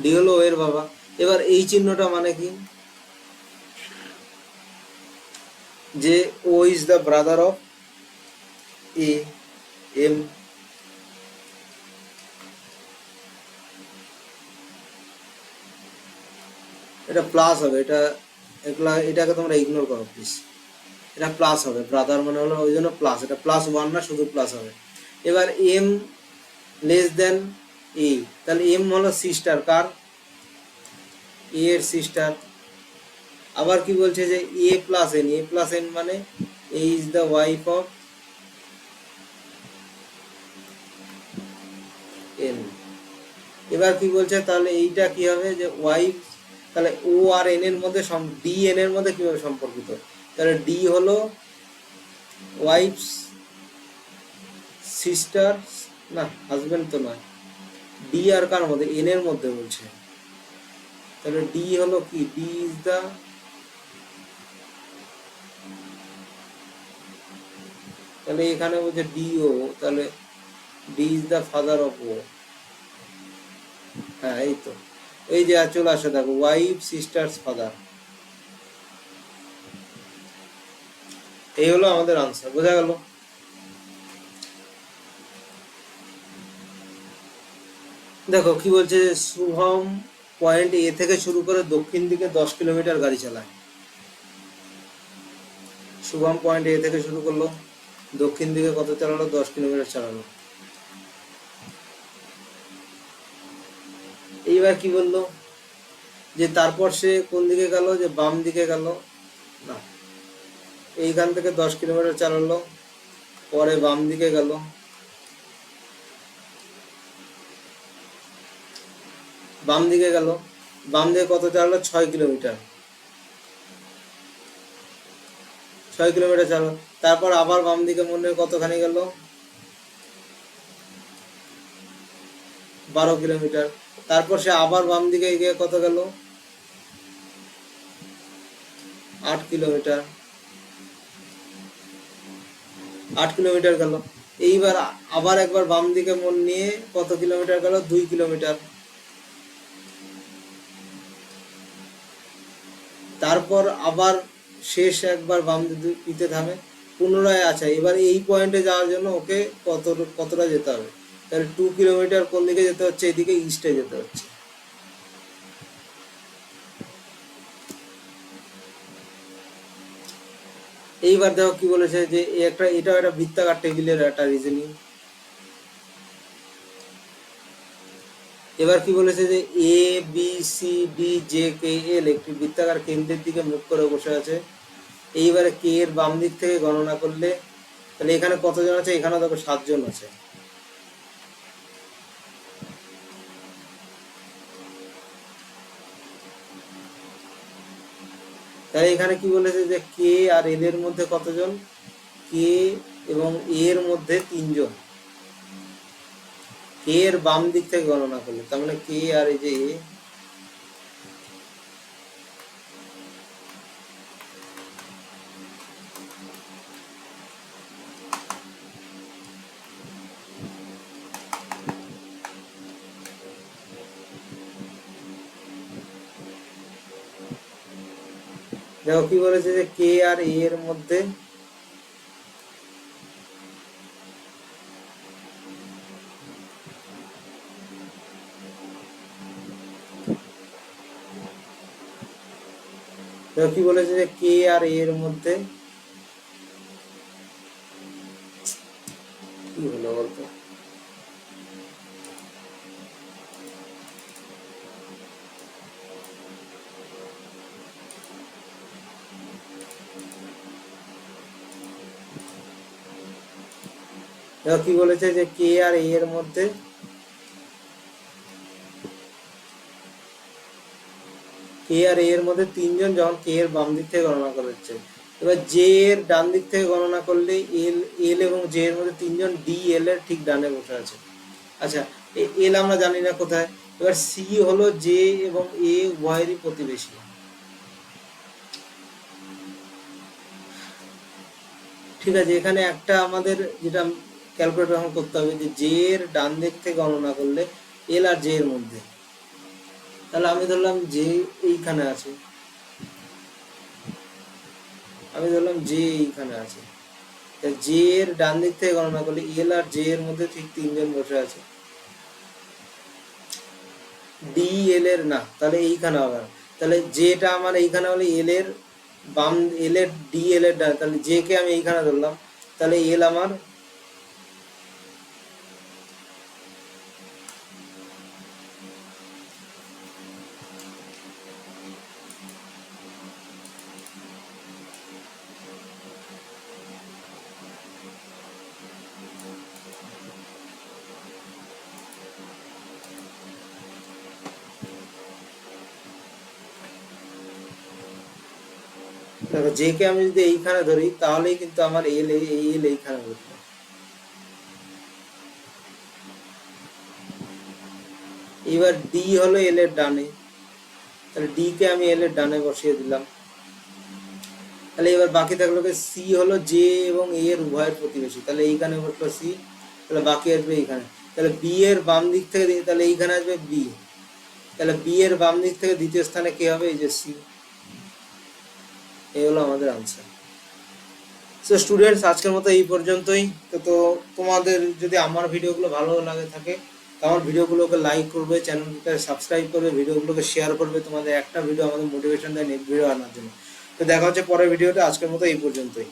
ডি হলো ও এর বাবা। এবার এই চিহ্নটা মানে কি, যে O is the brother of A M. এটা প্লাস হবে, এটাকে তোমরা ইগনোর করো প্লিজ, এটা প্লাস হবে, ব্রাদার মানে হলো ওই জন্য প্লাস, এটা +1 না, শুধু প্লাস হবে। এবার এম লেস দেন এ, তাহলে এম হলো সিস্টার কার, এ এর সিস্টার। আবার কি বলছে যে A plus N, A plus N মানে A is the wife of N. এবার কি বলছে, তাহলে এইটা কি হবে, যে ওয়াইফ, তাহলে ও আর এন এর মধ্যে, ডি এন এর মধ্যে কিভাবে সম্পর্কিত, তাহলে ডি হলো ওয়াইফস সিস্টার, না হাজবেন্ড তো নয়, ডি আর কার মধ্যে, এন এর মধ্যে বলছে, তাহলে ডি হলো কি, ডি ইজ দা, তাহলে এখানে বলছে ডি ও, তাহলে D is the father of O. হ্যাঁ এই তো, এই যে চলে আসে, দেখো ওয়াইফ সিস্টার্স ফাদার, এই হলো আমাদের আনসার। বোঝা গেল? দেখো কি বলছে, শুভম পয়েন্ট এ থেকে শুরু করে দক্ষিণ দিকে 10 কিলোমিটার গাড়ি চালায়। শুভম পয়েন্ট এ থেকে শুরু করলো, দক্ষিণ দিকে কত চালালো, 10 কিলোমিটার চালালো। এইবার কি বললো, যে তারপর সে কোন দিকে গেল, যে বাম দিকে গেল, না এইখান থেকে 10 কিলোমিটার চালালো, পরে বাম দিকে গেল, বাম দিকে গেল, বাম দিকে কত চালালো, 6 কিলোমিটার, 6 কিলোমিটার চালালো। তারপর আবার বাম দিকে মনে হয় কতখানি গেল, 12 কিলোমিটার। তারপর সে আবার বাম দিকে গিয়ে কত গেল, 8 কিলোমিটার, 8 কিলোমিটার গেল। এইবার আবার একবার বাম দিকে মন নিয়ে কত কিলোমিটার গেল, 2 কিলোমিটার। তারপর আবার শেষ একবার বাম দিতে থামে, পুনরায় আছে। এবার এই পয়েন্টে যাওয়ার জন্য ওকে কতটা যেতে হবে, তাহলে 2 কিলোমিটার কোন দিকে যেতে হচ্ছে, এদিকে ইস্টে যেতে হচ্ছে। এইবার দেখো কি বলেছে, যে এটাও একটা বৃত্তাকার টেবিলের একটা রিজনিং। এবার কি বলেছে, যে A B C D J K L একটি বৃত্তাকার কেন্দ্রের দিকে মুখ করে বসে আছে। এইবারে কে এর বাম দিক থেকে গণনা করলে, তাহলে এখানে কতজন আছে, এখানে দেখো 7 জন আছে। তাহলে এখানে কি বলেছে, যে কে আর এল এর মধ্যে কতজন, কে এবং এর মধ্যে 3 জন, কে এর বাম দিক থেকে গণনা করলে, তার মানে কে আর এই যে এ, দেখো কি বলেছে যে কে আর এ এর মধ্যে দেখো কি বলেছে যে কে আর এ এর মধ্যে কি হলো বলতো, দেখো কি বলেছে যে কে আর এ এর মধ্যে কে আর এ এর মধ্যে তিনজন যখন কে এর বাম দিক থেকে গণনা করা হচ্ছে, এবার জে এর ডান দিক থেকে গণনা করলে এল এল এবং জে এর মধ্যে তিনজন ডি এল এর ঠিক ডানে বসে আছে। আচ্ছা, এল আমরা জানি না কোথায়। এবার সি হলো জে এবং এ উভয়েরই প্রতিবেশী। ঠিক আছে, এখানে একটা আমাদের যেটা ক্যালকুলেটর এখন করতে হবে যে জে এর ডান দিক থেকে গণনা করলে এল আর জে এর মধ্যে, তাহলে আমি ধরলাম জে এইখানে আছে, আমি ধরলাম জে এইখানে আছে, জে এর ডান দিক থেকে গণনা করলে এল আর জে এর মধ্যে ঠিক তিনজন বসে আছে। ডি এল এর না, তাহলে এইখানে হবে না, তাহলে জেটা আমার এইখানে হলে এল এর বাম, এল এর ডি এল এর ডান, তাহলে জে কে আমি এইখানে ধরলাম, তাহলে এল আমার দেখো জে কে আমি যদি এইখানে ধরি তাহলেই কিন্তু আমার এল এল এইখানে বসবে। এবার ডি হলো এল এর ডানে, তাহলে ডি কে আমি এল এর ডানে বসিয়ে দিলাম। তাহলে এবার বাকি থাকলো সি হলো জে এবং এ এর উভয়ের প্রতিবেশী, তাহলে এইখানে বসলো সি, তাহলে বাকি আসবে এইখানে। তাহলে বি এর বাম দিক থেকে তাহলে এইখানে আসবে বি, তাহলে বি এর বাম দিক থেকে দ্বিতীয় স্থানে কে হবে, এই যে সি। এই হলো আমাদের আনসার। সো স্টুডেন্টস, আজকের মতো এই পর্যন্তই। তো তোমাদের যদি আমার ভিডিওগুলো ভালো লাগে থাকে তো আমার ভিডিওগুলোকে লাইক করবে, চ্যানেলটাকে সাবস্ক্রাইব করবে, ভিডিওগুলোকে শেয়ার করবে। তোমাদের একটা ভিডিও আমাদের মোটিভেশন দেয় নেক্সট ভিডিও আনার জন্য। তো দেখা হচ্ছে পরের ভিডিওটা, আজকের মতো এই পর্যন্তই।